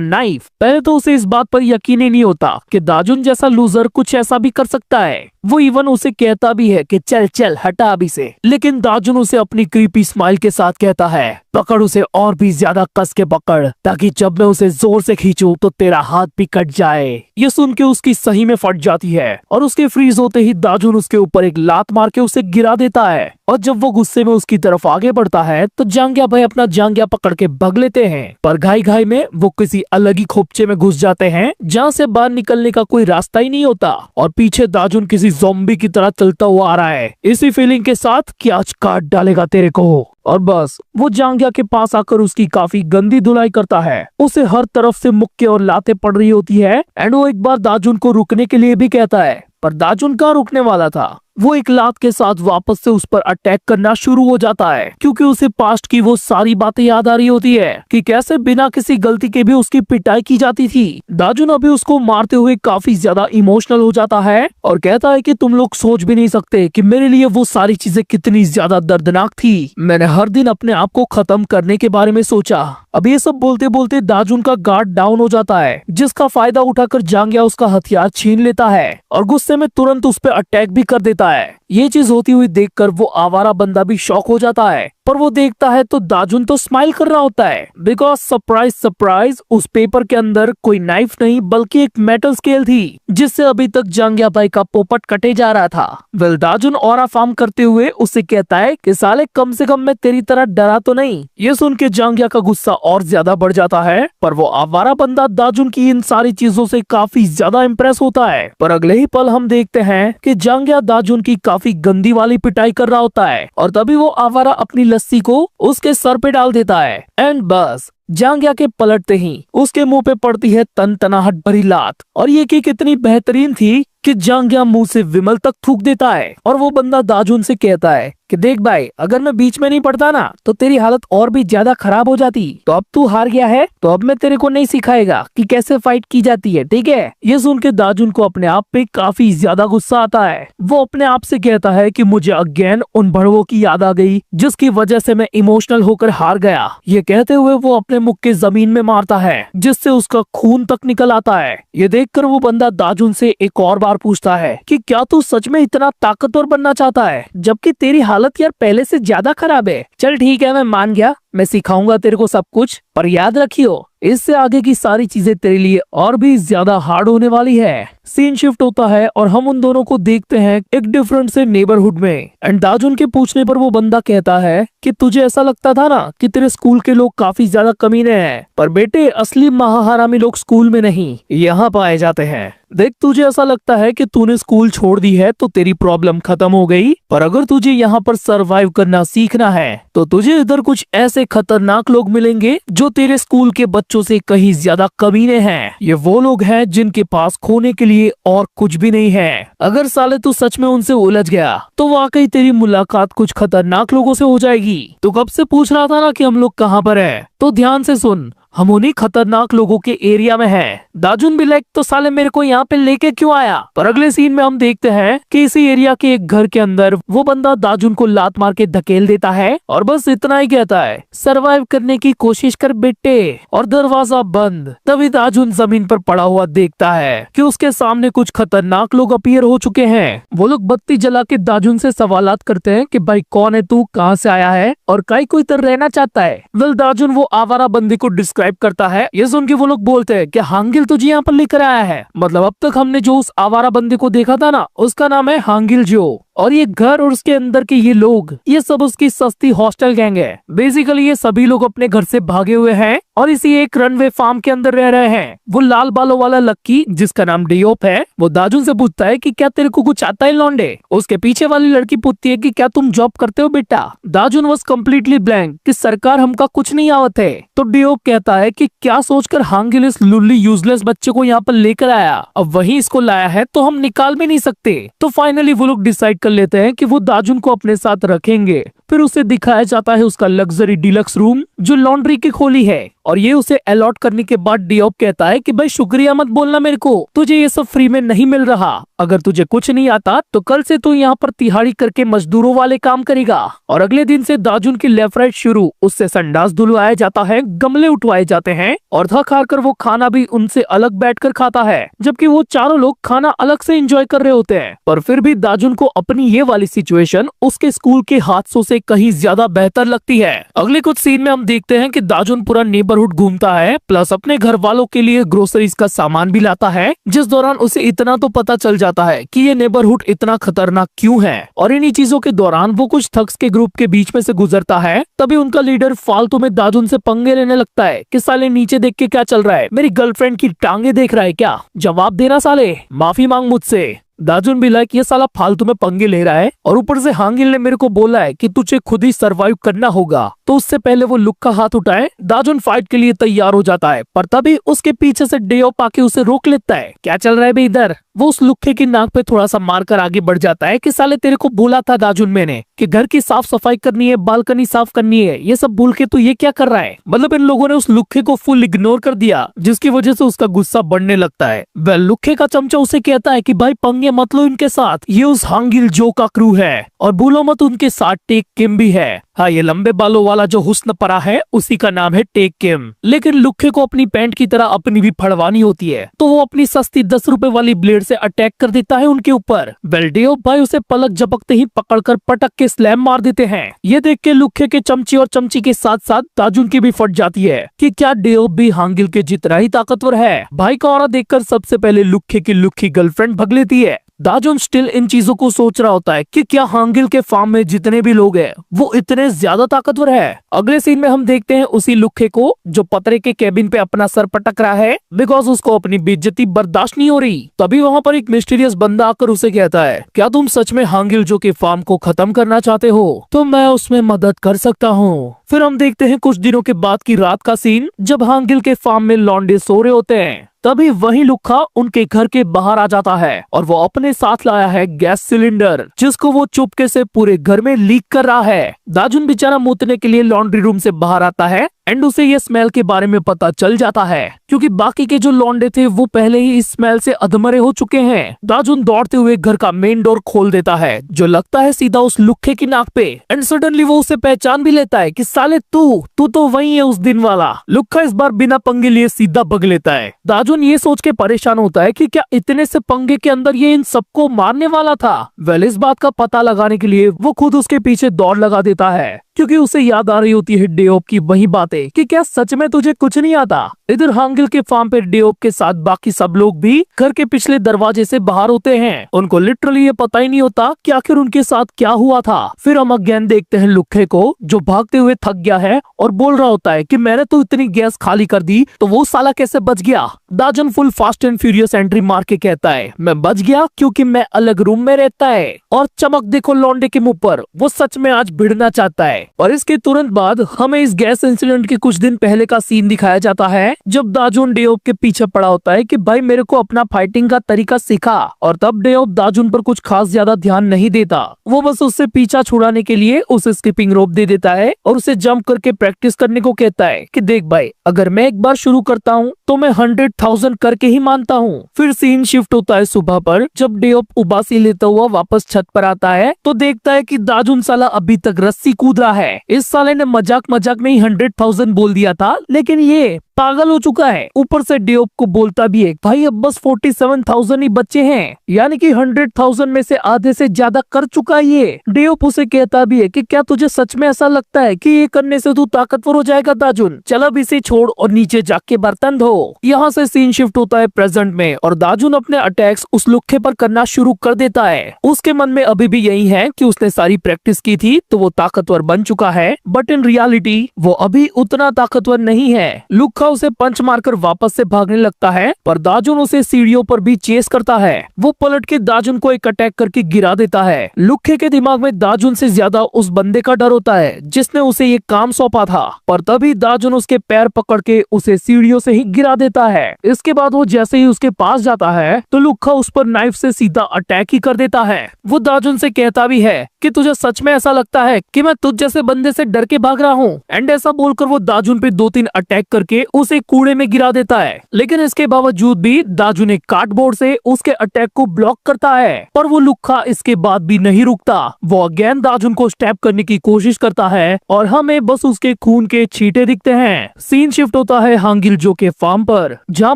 नाइफ। पहले तो उसे इस बात पर यकीन ही नहीं होता कि दाजुन जैसा लूजर कुछ ऐसा भी कर सकता है। वो इवन उसे कहता भी है कि चल चल हटा अभी से, लेकिन दाजुन उसे अपनी क्रीपी स्माइल के साथ कहता है पकड़ उसे और भी ज्यादा कस के पकड़, ताकि जब मैं उसे जोर से खींचूं तो तेरा हाथ भी कट जाए। ये सुन के उसकी सही में फट जाती है और उसके फ्रीज होते ही दाजुन उसके ऊपर एक लात मार के उसे गिरा देता है। और जब वो गुस्से में उसकी तरफ आगे बढ़ता है तो जांगिया भाई अपना जांगिया पकड़ के भाग लेते हैं, पर घाई घाई में वो किसी अलग ही खोपचे में घुस जाते हैं जहाँ से बाहर निकलने का कोई रास्ता ही नहीं होता। और पीछे दाजुन किसी ज़ॉम्बी की तरह चलता हुआ आ रहा है, इसी फीलिंग के साथ कि आज काट डालेगा तेरे को। और बस वो जांगिया के पास आकर उसकी काफी गंदी धुलाई करता है। उसे हर तरफ से मुक्के और लातें पड़ रही होती है। एंड वो एक बार दाजुन को रुकने के लिए भी कहता है, पर दाजुन कहाँ रुकने वाला था। वो एक लात के साथ वापस से उस पर अटैक करना शुरू हो जाता है, क्योंकि उसे पास्ट की वो सारी बातें याद आ रही होती है कि कैसे बिना किसी गलती के भी उसकी पिटाई की जाती थी। दाजुन अभी उसको मारते हुए काफी ज्यादा इमोशनल हो जाता है और कहता है कि तुम लोग सोच भी नहीं सकते कि मेरे लिए वो सारी चीजें कितनी ज्यादा दर्दनाक थी। मैंने हर दिन अपने आप को खत्म करने के बारे में सोचा। अब ये सब बोलते बोलते दाजुन का गार्ड डाउन हो जाता है, जिसका फायदा उठाकर जांगिया उसका हथियार छीन लेता है और गुस्से में तुरंत उस पर अटैक भी कर देता है। ये चीज होती हुई देखकर वो आवारा बंदा भी शॉक हो जाता है, पर वो देखता है तो दाजुन तो स्माइल कर रहा होता है, बिकॉज सरप्राइज सरप्राइज उस पेपर के अंदर कोई नाइफ नहीं बल्कि एक मेटल स्केल थी, जिससे अभी तक जांगिया भाई का पोपट कटे जा रहा था। वेल दाजुन ऑरा फार्म करते हुए उससे कहता है कि साले कम से कम मैं तेरी तरह डरा तो नहीं। ये सुन के जांगिया का गुस्सा और ज्यादा बढ़ जाता है, पर वो आवारा बंदा दाजुन की इन सारी चीजों से काफी ज्यादा इम्प्रेस होता है। पर अगले ही पल हम देखते हैं कि जांगिया दाजुन की काफी गंदी वाली पिटाई कर रहा होता है और तभी वो आवारा अपनी लस्सी को उसके सर पे डाल देता है। एंड बस जांगिया के पलटते ही उसके मुंह पे पड़ती है तनतनाहट भरी लात। और ये किक इतनी बेहतरीन थी कि जांगिया मुंह से विमल तक थूक देता है और वो बंदा दाजुन से कहता है कि देख भाई, अगर मैं बीच में नहीं पड़ता ना तो तेरी हालत और भी ज्यादा खराब हो जाती। तो अब तू हार गया है तो अब मैं तेरे को नहीं सिखाएगा कि कैसे फाइट की जाती है, ठीक है। ये सुन के दाजुन को अपने आप पे काफी ज्यादा गुस्सा आता है। वो अपने आप से कहता है कि मुझे अगेन उन भड़वों की याद आ गई जिसकी वजह से मैं इमोशनल होकर हार गया। ये कहते हुए वो अपने मुक्के जमीन में मारता है, जिससे उसका खून तक निकल आता है। ये देखकर वो बंदा दाजुन से एक और बार पूछता है कि क्या तू सच में इतना ताकतवर बनना चाहता है, जबकि तेरी हालत यार पहले से ज्यादा खराब है। चल ठीक है, मैं मान गया, मैं सिखाऊंगा तेरे को सब कुछ, पर याद रखियो इससे आगे की सारी चीजें तेरे लिए और भी ज्यादा हार्ड होने वाली है। सीन शिफ्ट होता है और हम उन दोनों को देखते हैं एक डिफरेंट से नेबरहुड में। एंड दाजुन के पूछने पर वो बंदा कहता है कि तुझे ऐसा लगता था ना कि तेरे स्कूल के लोग काफी ज्यादा कमीने हैं, पर बेटे असली महाहरामी लोग स्कूल में नहीं यहाँ पाए जाते हैं। देख, तुझे ऐसा लगता है कि तूने स्कूल छोड़ दी है तो तेरी प्रॉब्लम खत्म हो गई, पर अगर तुझे यहाँ पर सरवाइव करना सीखना है तो तुझे इधर कुछ ऐसे खतरनाक लोग मिलेंगे जो तेरे स्कूल के बच्चों से कहीं ज्यादा कमीने हैं। ये वो लोग हैं जिनके पास खोने के लिए और कुछ भी नहीं है। अगर साले तू सच में उनसे उलझ गया तो वाकई तेरी मुलाकात कुछ खतरनाक लोगों से हो जाएगी। तू कब से पूछ रहा था ना कि हम लोग कहाँ पर है, तो ध्यान से सुन, हम उन्हीं खतरनाक लोगों के एरिया में हैं। दाजुन भी लाइक तो साले मेरे को यहाँ पे लेके क्यों आया। पर अगले सीन में हम देखते हैं कि इसी एरिया के एक घर के अंदर वो बंदा दाजुन को लात मार के धकेल देता है और बस इतना ही कहता है, सरवाइव करने की कोशिश कर बेटे, और दरवाजा बंद। तभी दाजुन जमीन पर पड़ा हुआ देखता है कि उसके सामने कुछ खतरनाक लोग अपीयर हो चुके हैं। वो लोग बत्ती जला के दाजुन से सवालात करते हैं कि भाई कौन है तू, कहाँ से आया है और काई कोई तरह रहना चाहता है। वेल दाजुन वो आवारा बंदी को डिस्क्राइब करता है। ये सुन के वो लोग बोलते हैं कि हांगिल तुझे यहाँ पर लेकर आया है। मतलब अब तक हमने जो उस आवारा बंदी को देखा था ना, उसका नाम है हांगिल जो, और ये घर और उसके अंदर के ये लोग, ये सब उसकी सस्ती हॉस्टल गैंग है। बेसिकली ये सभी लोग अपने घर से भागे हुए हैं और इसी एक रनवे फार्म के अंदर रह रहे हैं। वो लाल बालों वाला लक्की, जिसका नाम डियोप है, वो दाजुन से पूछता है कि क्या तेरे को कुछ आता है लौंडे। उसके पीछे वाली लड़की पूछती है कि क्या तुम जॉब करते हो बेटा। दाजुन वाज कम्प्लीटली ब्लैंक कि सरकार हमका कुछ नहीं आवत है। तो डियोप कहता है कि क्या सोचकर हांगिल इस लुल्ली यूजलेस बच्चे को यहाँ पर लेकर आया, अब वही इसको लाया है तो हम निकाल भी नहीं सकते। तो फाइनली वो लोग डिसाइड लेते हैं कि वो दाजुन को अपने साथ रखेंगे, फिर उसे दिखाया जाता है उसका लग्जरी डिलक्स रूम जो लॉन्ड्री की खोली है, और ये उसे अलॉट करने के बाद डियोप कहता है कि भाई शुक्रिया मत बोलना मेरे को, तुझे ये सब फ्री में नहीं मिल रहा। अगर तुझे कुछ नहीं आता तो कल से तू यहाँ पर तिहाड़ी करके मजदूरों वाले काम करेगा। और अगले दिन से दाजुन की लेफ्ट राइट शुरू, उससे संडास धुलवाया जाता है, गमले उठवाए जाते हैं और थक हार कर वो खाना भी उनसे अलग बैठकर खाता है, जबकि वो चारों लोग खाना अलग से एंजॉय कर रहे होते हैं। पर फिर भी दाजुन को अपनी ये वाली सिचुएशन उसके स्कूल के हादसों से कहीं ज्यादा बेहतर लगती है। अगले कुछ सीन में हम देखते हैं कि दाजुन पूरा नेबरहुड घूमता है, प्लस अपने घर वालों के लिए ग्रोसरीज का सामान भी लाता है, जिस दौरान उसे इतना तो पता चल जाता है कि ये नेबरहुड इतना खतरनाक क्यों है। और इन्हीं चीजों के दौरान वो कुछ थग्स के ग्रुप के बीच में से गुजरता है, तभी उनका लीडर फालतू में दाजुन से पंगे लेने लगता है कि साले नीचे देख के क्या चल रहा है, मेरी गर्लफ्रेंड की टांगे देख रहा है क्या, जवाब देना साले, माफी मांग मुझसे। दाजुन भी लाइक ये साला फालतू में पंगे ले रहा है, और ऊपर से हांगिल ने मेरे को बोला है कि तुझे खुद ही सरवाइव करना होगा। तो उससे पहले वो लुक का हाथ उठाए, दाजुन फाइट के लिए तैयार हो जाता है, पर तभी उसके पीछे से डेओप आके उसे रोक लेता है। क्या चल रहा है बे इधर? वो उस लुक्के की नाक पे थोड़ा सा मारकर आगे बढ़ जाता है कि साले तेरे को बोला था दाजुन मैंने कि घर की साफ सफाई करनी है, बालकनी साफ करनी है, ये सब भूल के तू ये क्या कर रहा है। मतलब इन लोगों ने उस लुक्के को फुल इग्नोर कर दिया, जिसकी वजह से उसका गुस्सा बढ़ने लगता है। वह लुक्के का चमचा उसे कहता है कि भाई पंगे मत लो इनके साथ, ये उस हांगिल जो का क्रू है, और भूलो मत उनके साथ टेक किम भी है। हाँ, ये लंबे बालों वाला जो हुस्न परा है उसी का नाम है टेक किम। लेकिन लुक्के को अपनी पैंट की तरह अपनी भी फड़वानी होती है, तो वो अपनी सस्ती 10 रुपए वाली ब्लेड से अटैक कर देता है उनके ऊपर। वेल्डियो भाई उसे पलक झपकते ही पकड़कर पटक के स्लैम मार देते हैं। ये देख के लुक्के के चमची और चमची के साथ साथ दाजुन की भी फट जाती है कि क्या डेओप भी हांगिल के जितना ही ताकतवर है। भाई का ऑरा देखकर सबसे पहले लुक्के की लुक्की गर्लफ्रेंड भग लेती है। दाजुन स्टिल इन चीजों को सोच रहा होता है कि क्या हांगिल के फार्म में जितने भी लोग हैं वो इतने ज्यादा ताकतवर है। अगले सीन में हम देखते हैं उसी लुक्के को जो पतरे के केबिन पे अपना सर पटक रहा है बिकॉज उसको अपनी बेइज्जती बर्दाश्त नहीं हो रही। तभी वहाँ पर एक मिस्टीरियस बंदा आकर उसे कहता है, क्या तुम सच में हांगिल जो के फार्म को खत्म करना चाहते हो? तो मैं उसमें मदद कर सकता हूँ। फिर हम देखते हैं कुछ दिनों के बाद की रात का सीन, जब हांगिल के फार्म में लौंडे सो रहे होते हैं। तभी वही लुक्का उनके घर के बाहर आ जाता है और वो अपने साथ लाया है गैस सिलेंडर, जिसको वो चुपके से पूरे घर में लीक कर रहा है। दाजुन बेचारा मूतने के लिए लॉन्ड्री रूम से बाहर आता है एंड उसे ये स्मेल के बारे में पता चल जाता है, क्योंकि बाकी के जो लौंडे थे वो पहले ही इस स्मेल से अधमरे हो चुके हैं। दाजुन दौड़ते हुए घर का मेन डोर खोल देता है, जो लगता है सीधा उस लुक्के की नाक पे, एंड सडनली वो उसे पहचान भी लेता है कि साले तू तो वही है उस दिन वाला। लुक्का इस बार बिना पंगे लिए सीधा भग लेता है। दाजुन ये सोच के परेशान होता है कि क्या इतने से पंगे के अंदर ये इन सबको मारने वाला था। वेल, इस बात का पता लगाने के लिए वो खुद उसके पीछे दौड़ लगा देता है, क्योंकि उसे याद आ रही होती है डेओप की वही बातें कि क्या सच में तुझे कुछ नहीं आता। इधर हांगिल के फार्म पे डेओप के साथ बाकी सब लोग भी घर के पिछले दरवाजे से बाहर होते हैं। उनको लिटरली ये पता ही नहीं होता कि आखिर उनके साथ क्या हुआ था। फिर हम अगेन देखते हैं लुक्के को जो भागते हुए थक गया है और बोल रहा होता है कि मैंने तो इतनी गैस खाली कर दी, तो वो साला कैसे बच गया। दाजुन full fast and furious entry मार के कहता है, मैं बच गया क्योंकि मैं अलग रूम में रहता है। और चमक देखो लौंडे के मुंह पर, वो सच में आज भिड़ना चाहता है। और इसके तुरंत बाद हमें इस गैस इंसिडेंट के कुछ दिन पहले का सीन दिखाया जाता है, जब दाजुन डेओप के पीछे पड़ा होता है कि भाई मेरे को अपना फाइटिंग का तरीका सिखा। और तब डेओप दाजुन पर कुछ खास ज्यादा ध्यान नहीं देता, वो बस उससे पीछा छुड़ाने के लिए उसे स्किपिंग रोप दे देता है और उसे जंप करके प्रैक्टिस करने को कहता है कि देख भाई, अगर मैं एक बार शुरू करता हूँ तो मैं 100,000 करके ही मानता हूँ। फिर सीन शिफ्ट होता है सुबह पर, जब डेओप उबासी लेता हुआ वापस छत पर आता है तो देखता है कि दाजुन साला अभी तक रस्सी कूद रहा है। इस साले ने मजाक में ही 100,000 बोल दिया था, लेकिन ये पागल हो चुका है। ऊपर से डेओप को बोलता भी है, भाई अब बस 47,000 ही बच्चे हैं, यानी कि 100,000 में से आधे से ज्यादा कर चुका है ये। डेओप उसे कहता भी है कि क्या तुझे सच में ऐसा लगता है कि ये करने से तू ताकतवर हो जाएगा दाजुन? चल अब इसे छोड़ और नीचे जाके बर्तन धो। यहाँ से सीन शिफ्ट होता है प्रेजेंट में और दाजुन अपने अटैक्स उस लुक्के पर करना शुरू कर देता है। उसके मन में अभी भी यही है कि उसने सारी प्रैक्टिस की थी तो वो ताकतवर बन चुका है, बट इन रियलिटी वो अभी उतना ताकतवर नहीं है। लुक्का उसे पंच मारकर वापस से भागने लगता है, पर दाजुन उसे सीढ़ियों पर भी चेस करता है। वो पलट के दाजुन को एक अटैक करके गिरा देता है। लुखे के दिमाग में दाजुन से ज्यादा उस बंदे का डर होता है जिसने उसे ये काम सौंपा था, पर तभी दाजुन उसके पैर पकड़ के उसे सीढ़ियों से ही गिरा देता है। इसके बाद वो जैसे ही उसके पास जाता है तो लुखा उस पर नाइफ से सीधा अटैक ही कर देता है। वो दाजुन से कहता भी है कि तुझे सच में ऐसा लगता है कि मैं तुझ जैसे बंदे से डर के भाग रहा हूँ, एंड ऐसा बोलकर वो दाजुन पे 2-3 अटैक करके उसे कूड़े में गिरा देता है। लेकिन इसके बावजूद भी दाजुन एक कार्डबोर्ड से उसके अटैक को ब्लॉक करता है, पर वो लुखा इसके बाद भी नहीं रुकता। वो अगेन दाजुन को स्टैप करने की कोशिश करता है और हमें बस उसके खून के छींटे दिखते हैं। सीन शिफ्ट होता है हांगिलजो के फार्म पर, जहाँ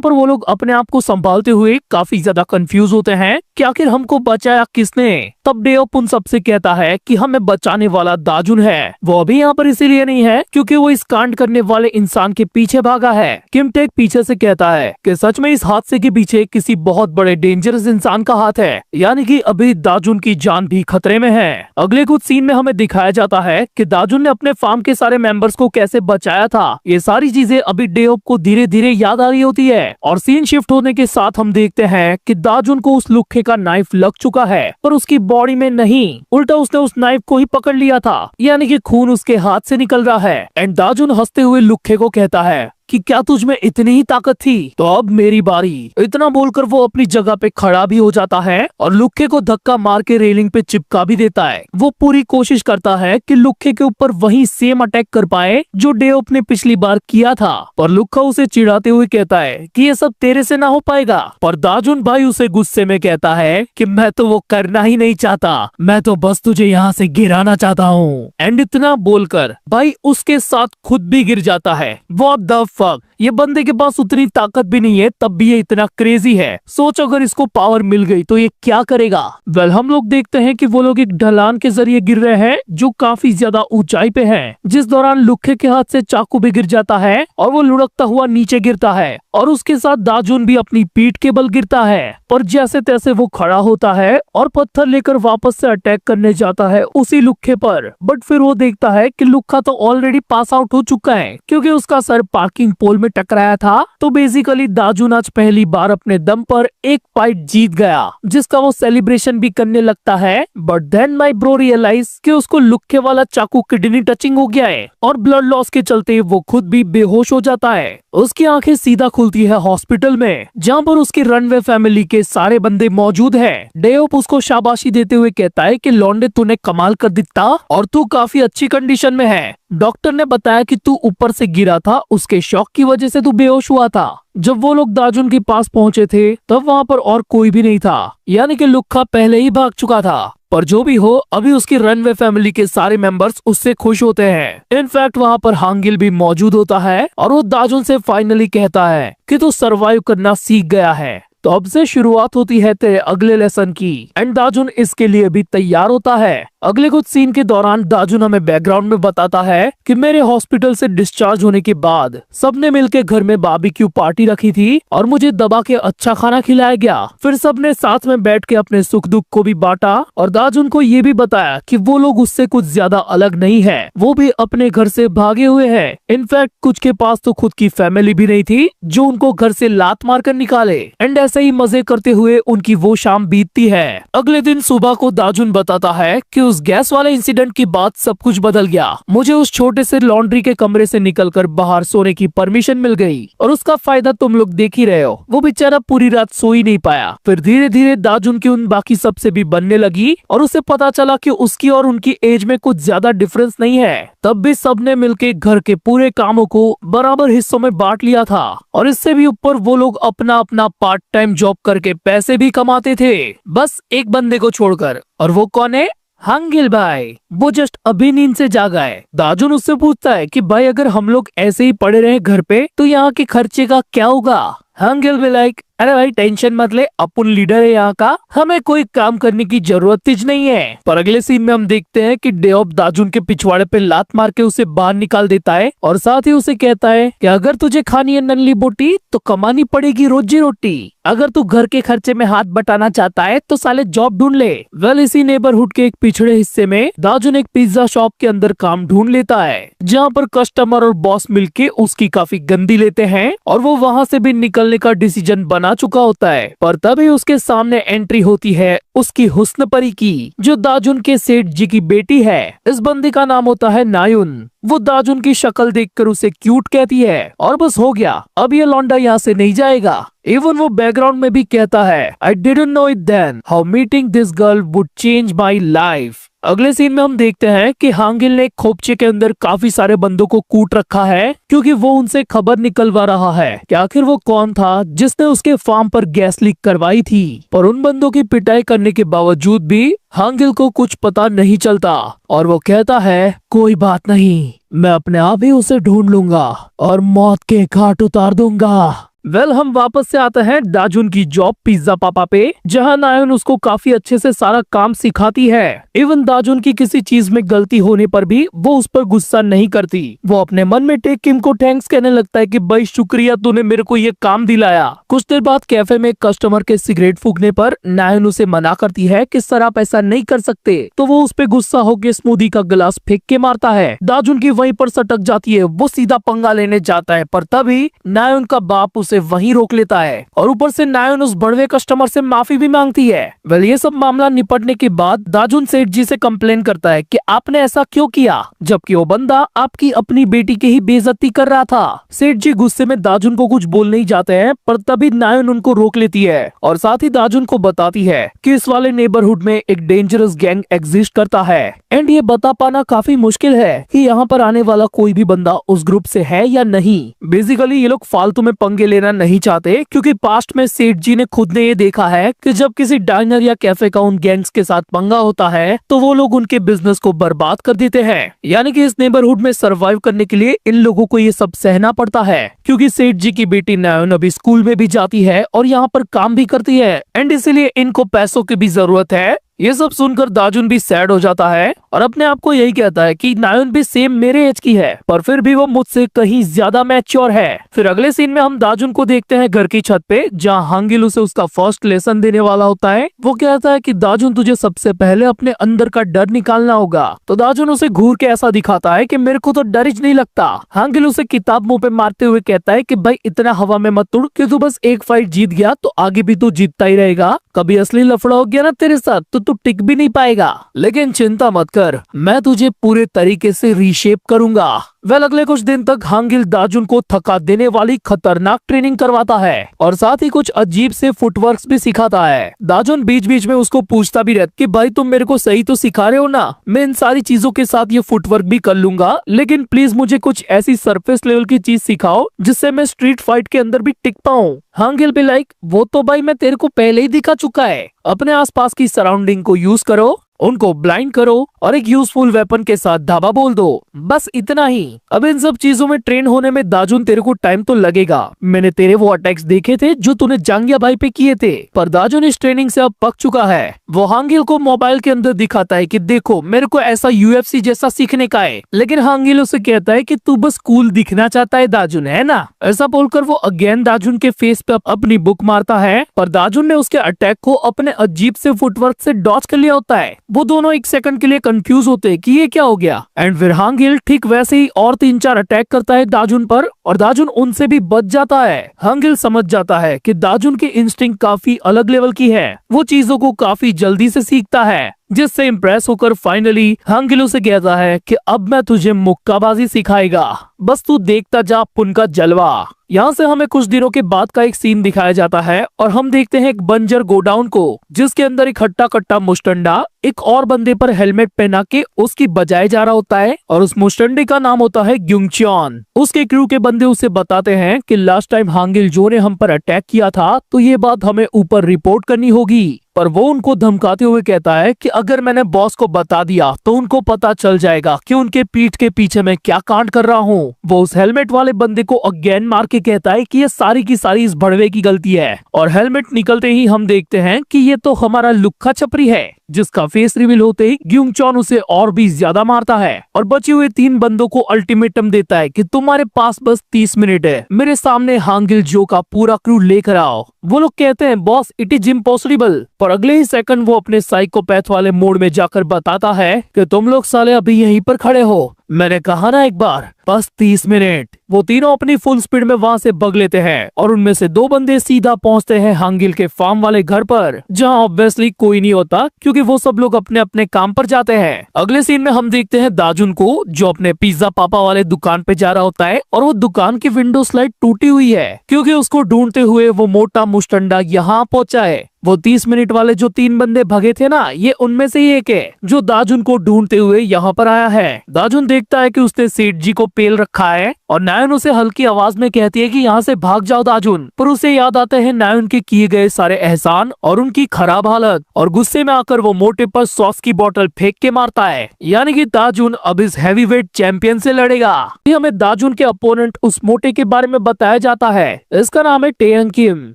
पर वो लोग अपने आप को संभालते हुए काफी ज्यादा कंफ्यूज होते हैं कि आखिर हमको बचाया किसने। तब डेओप उन सबसे कहता है कि हमें बचाने वाला दाजुन है। वो अभी यहाँ पर इसीलिए नहीं है क्योंकि वो इस कांड करने वाले इंसान के पीछे भागा है। किमटेक पीछे से कहता है कि सच में इस हादसे के पीछे किसी बहुत बड़े डेंजरस इंसान का हाथ है, यानी कि अभी दाजुन की जान भी खतरे में है। अगले कुछ सीन में हमें दिखाया जाता है कि दाजुन ने अपने फार्म के सारे मेंबर्स को कैसे बचाया था। ये सारी चीजें अभी डेओप को धीरे धीरे याद आ रही होती है और सीन शिफ्ट होने के साथ हम देखते हैं कि दाजुन को उस लुखे का नाइफ लग चुका है, पर उसकी बॉडी में नहीं, उल्टा उसने उस नाइफ को ही पकड़ लिया था, यानी कि खून उसके हाथ से निकल रहा है। एंड दाजुन हंसते हुए लुखे को कहता है कि क्या तुझ में इतनी ही ताकत थी, तो अब मेरी बारी। इतना बोलकर वो अपनी जगह पे खड़ा भी हो जाता है और लुखे को धक्का मार के रेलिंग पे चिपका भी देता है। वो पूरी कोशिश करता है कि लुखे के ऊपर वही सेम अटैक कर पाए जो डेओप ने पिछली बार किया था, पर लुखा उसे चिढ़ाते हुए कहता है कि ये सब तेरे से ना हो पाएगा। पर दाजुन भाई उसे गुस्से में कहता है कि मैं तो वो करना ही नहीं चाहता, मैं तो बस तुझे यहाँ से गिराना चाहता हूँ। एंड इतना बोलकर भाई उसके साथ खुद भी गिर जाता है। व्हाट द फक, ये बंदे के पास उतनी ताकत भी नहीं है, तब भी ये इतना क्रेजी है। सोच अगर इसको पावर मिल गई तो ये क्या करेगा। वेल हम लोग देखते हैं कि वो लोग एक ढलान के जरिए गिर रहे हैं जो काफी ज्यादा ऊंचाई पे है, जिस दौरान लुखे के हाथ से चाकू भी गिर जाता है और वो लुढ़कता हुआ नीचे गिरता है और उसके साथ दाजुन भी अपनी पीठ के बल गिरता है। पर जैसे तैसे वो खड़ा होता है और पत्थर लेकर वापस से अटैक करने जाता है उसी लुखे पर, बट फिर वो देखता है कि लुखा तो ऑलरेडी पास आउट हो चुका है क्योंकि उसका सर पार्किंग पोल में टकराया था। तो बेसिकली दाजुन आज पहली बार अपने दम पर एक फाइट जीत गया, जिसका वो सेलिब्रेशन भी करने लगता है। But then my bro realise कि उसको लुखे वाला चाकू किडनी टचिंग हो गया है और ब्लड लॉस के चलते वो खुद भी बेहोश हो जाता है। उसकी आंखें सीधा खुलती है हॉस्पिटल में, जहाँ पर उसकी रनवे फैमिली के सारे बंदे मौजूद हैं। डेओप उसको शाबाशी देते हुए कहता है कि लौंडे तूने कमाल कर दिखता और तू काफी अच्छी कंडीशन में है। डॉक्टर ने बताया कि तू ऊपर से गिरा था, उसके शॉक की वजह से तू बेहोश हुआ था। जब वो लोग दाजुन के पास पहुंचे थे तब वहाँ पर और कोई भी नहीं था, यानी कि लुखा पहले ही भाग चुका था। पर जो भी हो, अभी उसकी रनवे फैमिली के सारे मेंबर्स उससे खुश होते हैं। इनफैक्ट वहाँ पर हांगिल भी मौजूद होता है और वो दाजुन से फाइनली कहता है कि तू सरवाइव करना सीख गया है। तो अब से शुरुआत होती है तेरे अगले लेसन की। एंड दाजुन इसके लिए भी तैयार होता है। अगले कुछ सीन के दौरान दाजुन हमें बैकग्राउंड में बताता है कि मेरे हॉस्पिटल से डिस्चार्ज होने के बाद सबने मिलकर घर में बारबेक्यू पार्टी रखी थी और मुझे दबा के अच्छा खाना खिलाया गया। फिर सबने साथ में बैठ के अपने सुख दुख को भी बांटा और दाजुन को ये भी बताया कि वो लोग उससे कुछ ज्यादा अलग नहीं है, वो भी अपने घर से भागे हुए हैं। इनफैक्ट कुछ के पास तो खुद की फैमिली भी नहीं थी जो उनको घर से लात मार कर निकाले। एंड ऐसे ही मजे करते हुए उनकी वो शाम बीतती है। अगले दिन सुबह को दाजुन बताता है कि उस गैस वाले इंसिडेंट के बाद सब कुछ बदल गया। मुझे उस छोटे से लॉन्ड्री के कमरे से निकलकर बाहर सोने की परमिशन मिल गई और उसका फायदा तुम लोग देख ही रहे हो। वो बेचारा पूरी रात सो ही नहीं पाया। फिर धीरे धीरे दाजुन की उन बाकी सबसे भी बनने लगी और उसे पता चला कि उसकी और उनकी एज में कुछ ज्यादा डिफरेंस नहीं है। तब भी सबने मिलके घर के पूरे कामों को बराबर हिस्सों में बांट लिया था और इससे भी ऊपर वो लोग अपना अपना पार्ट टाइम जॉब करके पैसे भी कमाते थे, बस एक बंदे को छोड़कर। और वो कौन है? हांगिल भाई। वो जस्ट अभी नींद से जागा है। दाजुन उससे पूछता है कि भाई अगर हम लोग ऐसे ही पड़े रहे घर पे तो यहाँ के खर्चे का क्या होगा? हांगिल भी लाइक अरे भाई टेंशन मत ले, अपन लीडर है यहाँ का, हमें कोई काम करने की जरूरत ही नहीं है। पर अगले सीन में हम देखते हैं कि डेओप दाजुन के पिछवाड़े पे लात मार के उसे बाहर निकाल देता है और साथ ही उसे कहता है कि अगर तुझे खानी है नन्ही बोटी तो कमानी पड़ेगी रोजी रोटी। अगर तू घर के खर्चे में हाथ बटाना चाहता है तो साले जॉब ढूंढ ले। वेल इसी नेबरहुड के एक पिछड़े हिस्से में दाजुन एक पिज्जा शॉप के अंदर काम ढूंढ लेता है, जहाँ पर कस्टमर और बॉस मिलके उसकी काफी गंदी लेते हैं और वो वहाँ से भी निकलने का डिसीजन बना चुका होता है। पर तभी उसके सामने एंट्री होती है उसकी हुस्न परी की, जो दाजुन के सेठ जी की बेटी है। इस बंदी का नाम होता है नायुन। वो दाजुन की शक्ल देखकर उसे क्यूट कहती है और बस हो गया, अब ये लौंडा यहाँ से नहीं जाएगा। इवन वो बैकग्राउंड में भी कहता है I didn't know it then how meeting this girl would change my life. अगले सीन में हम देखते हैं कि हांगिल ने खोपचे के अंदर काफी सारे बंदों को कूट रखा है, क्योंकि वो उनसे खबर निकलवा रहा है कि आखिर वो कौन था जिसने उसके फार्म पर गैस लीक करवाई थी। पर उन बंदों की पिटाई करने के बावजूद भी हांगिल को कुछ पता नहीं चलता और वो कहता है कोई बात नहीं, मैं अपने आप ही उसे ढूंढ लूंगा और मौत के घाट उतार दूंगा। वेल हम वापस से आते हैं दाजुन की जॉब पिज्जा पापा पे, जहां नायुन उसको काफी अच्छे से सारा काम सिखाती है। इवन दाजुन की किसी चीज में गलती होने पर भी वो उस पर गुस्सा नहीं करती। वो अपने मन में टेक किम को थैंक्स कहने लगता है कि भाई शुक्रिया तूने मेरे को ये काम दिलाया। कुछ देर बाद कैफे में कस्टमर के सिगरेट फूकने पर नायुन उसे मना करती है कि सर आप ऐसा नहीं कर सकते, तो वो उस पे गुस्सा होकर स्मूदी का गिलास फेंक के मारता है। दाजुन की वहीं पर सटक जाती है, वो सीधा पंगा लेने जाता है, पर तभी नायुन का बाप उसे वहीं रोक लेता है और ऊपर से नायुन उस बड़वे कस्टमर से माफी भी मांगती है। वेल ये सब मामला निपटने के बाद दाजुन सेठ जी से कंप्लेन करता है कि आपने ऐसा क्यों किया, जबकि वो बंदा आपकी अपनी बेटी की ही बेइज्जती कर रहा था। सेठ जी गुस्से में दाजुन को कुछ बोल नहीं जाते हैं, पर तभी नायुन उनको रोक लेती है और साथ ही दाजुन को बताती है कि इस वाले नेबरहुड में एक डेंजरस गैंग एग्जिस्ट करता है एंड ये बता पाना काफी मुश्किल है कि यहाँ पर आने वाला कोई भी बंदा उस ग्रुप से है या नहीं। बेसिकली ये लोग फालतू में पंगे लेना नहीं चाहते, क्योंकि पास्ट में सेठ जी ने खुद ने ये देखा है कि जब किसी डाइनर या कैफे का उन गैंग्स के साथ पंगा होता है तो वो लोग उनके बिजनेस को बर्बाद कर देते हैं। यानी कि इस नेबरहुड में सरवाइव करने के लिए इन लोगों को ये सब सहना पड़ता है, क्योंकि सेठ जी की बेटी नायुन अभी स्कूल में भी जाती है और यहाँ पर काम भी करती है एंड इसीलिए इनको पैसों की भी जरूरत है। ये सब सुनकर दाजुन भी सैड हो जाता है और अपने आप को यही कहता है कि नायुन भी सेम मेरे एज की है, पर फिर भी वो मुझसे कहीं ज्यादा मैच्योर है। फिर अगले सीन में हम दाजुन को देखते हैं घर की छत पे, जहाँ हांगिल उसे उसका फर्स्ट लेसन देने वाला होता है। वो कहता है कि दाजुन तुझे सबसे पहले अपने अंदर का डर निकालना होगा, तो दाजुन उसे घूर के ऐसा दिखाता है कि मेरे को तो डर ही नहीं लगता। हांगिल उसे किताब मुंह पे मारते हुए कहता है कि भाई इतना हवा में मत उड़ कि तू बस एक फाइट जीत गया तो आगे भी तू जीतता ही रहेगा, कभी असली लफड़ा हो गया ना तेरे साथ तो तू टिक भी नहीं पाएगा। लेकिन चिंता मत कर, मैं तुझे पूरे तरीके से रीशेप करूंगा। वेल अगले कुछ दिन तक हांगिल दाजुन को थका देने वाली खतरनाक ट्रेनिंग करवाता है और साथ ही कुछ अजीब से फुटवर्क्स भी सिखाता है। दाजुन बीच बीच में उसको पूछता भी रहता कि भाई तुम मेरे को सही तो सिखा रहे हो ना, मैं इन सारी चीजों के साथ ये फुटवर्क भी कर लूंगा, लेकिन प्लीज मुझे कुछ ऐसी सरफेस लेवल की चीज सिखाओ जिससे मैं स्ट्रीट फाइट के अंदर भी टिक पाऊं। हांगिल भी लाइक वो तो भाई मैं तेरे को पहले ही दिखा चुका है, अपने आसपास की सराउंडिंग को यूज करो, उनको ब्लाइंड करो और एक यूजफुल वेपन के साथ धावा बोल दो, बस इतना ही। अब इन सब चीजों में ट्रेन होने में दाजुन तेरे को टाइम तो लगेगा, मैंने तेरे वो अटैक्स देखे थे जो तूने जांगिया भाई पे किए थे। पर दाजुन इस ट्रेनिंग से अब पक चुका है। वो हांगिल को मोबाइल के अंदर दिखाता है कि देखो मेरे को ऐसा यूएफसी जैसा सीखने का है, लेकिन हांगिल उसे कहता है कि तू बस कूल दिखना चाहता है दाजुन, है ना। ऐसा बोलकर वो अगेन दाजुन के फेस पे अपनी बुक मारता है, पर दाजुन ने उसके अटैक को अपने अजीब से फुटवर्क से डॉच कर लिया होता है। वो दोनों एक सेकंड के लिए कंफ्यूज होते हैं कि ये क्या हो गया एंड फिर हांगिल ठीक वैसे ही और 3-4 अटैक करता है दाजुन पर और दाजुन उनसे भी बच जाता है। हांगिल समझ जाता है कि दाजुन की इंस्टिंक्ट काफी अलग लेवल की है, वो चीजों को काफी जल्दी से सीखता है, जिससे इम्प्रेस होकर फाइनली हांगिल उसे कहता है कि अब मैं तुझे मुक्काबाजी सिखाएगा, बस तू देखता जा पुन का जलवा। यहाँ से हमें कुछ दिनों के बाद का एक सीन दिखाया जाता है और हम देखते हैं एक बंजर गोडाउन को, जिसके अंदर एक हट्टा कट्टा मुस्टंडा एक और बंदे पर हेलमेट पहना के उसकी बजाए जा रहा होता है और उस मुस्टंडे का नाम होता है ग्युंगचॉन। उसके क्रू के बंदे उसे बताते हैं कि लास्ट टाइम हांगिल जो ने हम पर अटैक किया था तो ये बात हमें ऊपर रिपोर्ट करनी होगी, पर वो उनको धमकाते हुए कहता है कि अगर मैंने बॉस को बता दिया तो उनको पता चल जाएगा कि उनके पीठ के पीछे मैं क्या कांड कर रहा हूँ। वो उस हेलमेट वाले बंदे को अगेन मार के कहता है कि ये सारी की सारी इस भड़वे की गलती है। और हेलमेट निकलते ही हम देखते हैं कि ये तो हमारा लुक्खा छपरी है, जिसका फेस रिवील होते ही ग्यूंग चॉन उसे और भी ज्यादा मारता है और बचे हुए 3 बंदों को अल्टीमेटम देता है कि तुम्हारे पास बस 30 मिनट है, मेरे सामने हांगिल जो का पूरा क्रू लेकर आओ। वो लोग कहते हैं बॉस इट इज इम्पॉसिबल, पर अगले ही सेकंड वो अपने साइकोपैथ वाले मोड में जाकर बताता है कि तुम लोग साले अभी यहीं पर खड़े हो, मैंने कहा ना एक बार बस 30 मिनट। वो तीनों अपनी फुल स्पीड में वहाँ से भग लेते हैं और उनमें से 2 बंदे सीधा पहुँचते हैं हांगिल के फार्म वाले घर पर, जहाँ ऑब्वियसली कोई नहीं होता क्योंकि वो सब लोग अपने अपने काम पर जाते हैं। अगले सीन में हम देखते हैं दाजुन को, जो अपने पिज्जा पापा वाले दुकान पे जा रहा होता है और वो दुकान की विंडो स्लाइड टूटी हुई है क्योंकि उसको ढूंढते हुए वो मोटा मुस्टंडा यहाँ पहुंचा है। वो 30 मिनट वाले जो 3 बंदे भगे थे ना, ये उनमें से ही एक है जो दाजुन को ढूंढते हुए यहाँ पर आया है। दाजुन देखता है कि उसने सेठ जी को पेल रखा है और नायन उसे हल्की आवाज में कहती है कि यहाँ से भाग जाओ दाजुन, पर उसे याद आते हैं नायन के किए गए सारे एहसान और उनकी खराब हालत, और गुस्से में आकर वो मोटे पर सॉस की बोतल फेंक के मारता है। यानी कि दाजुन अब इस हैवीवेट चैंपियन से लड़ेगा। हमें दाजुन के अपोनेंट उस मोटे के बारे में बताया जाता है, इसका नाम है टेयंग किम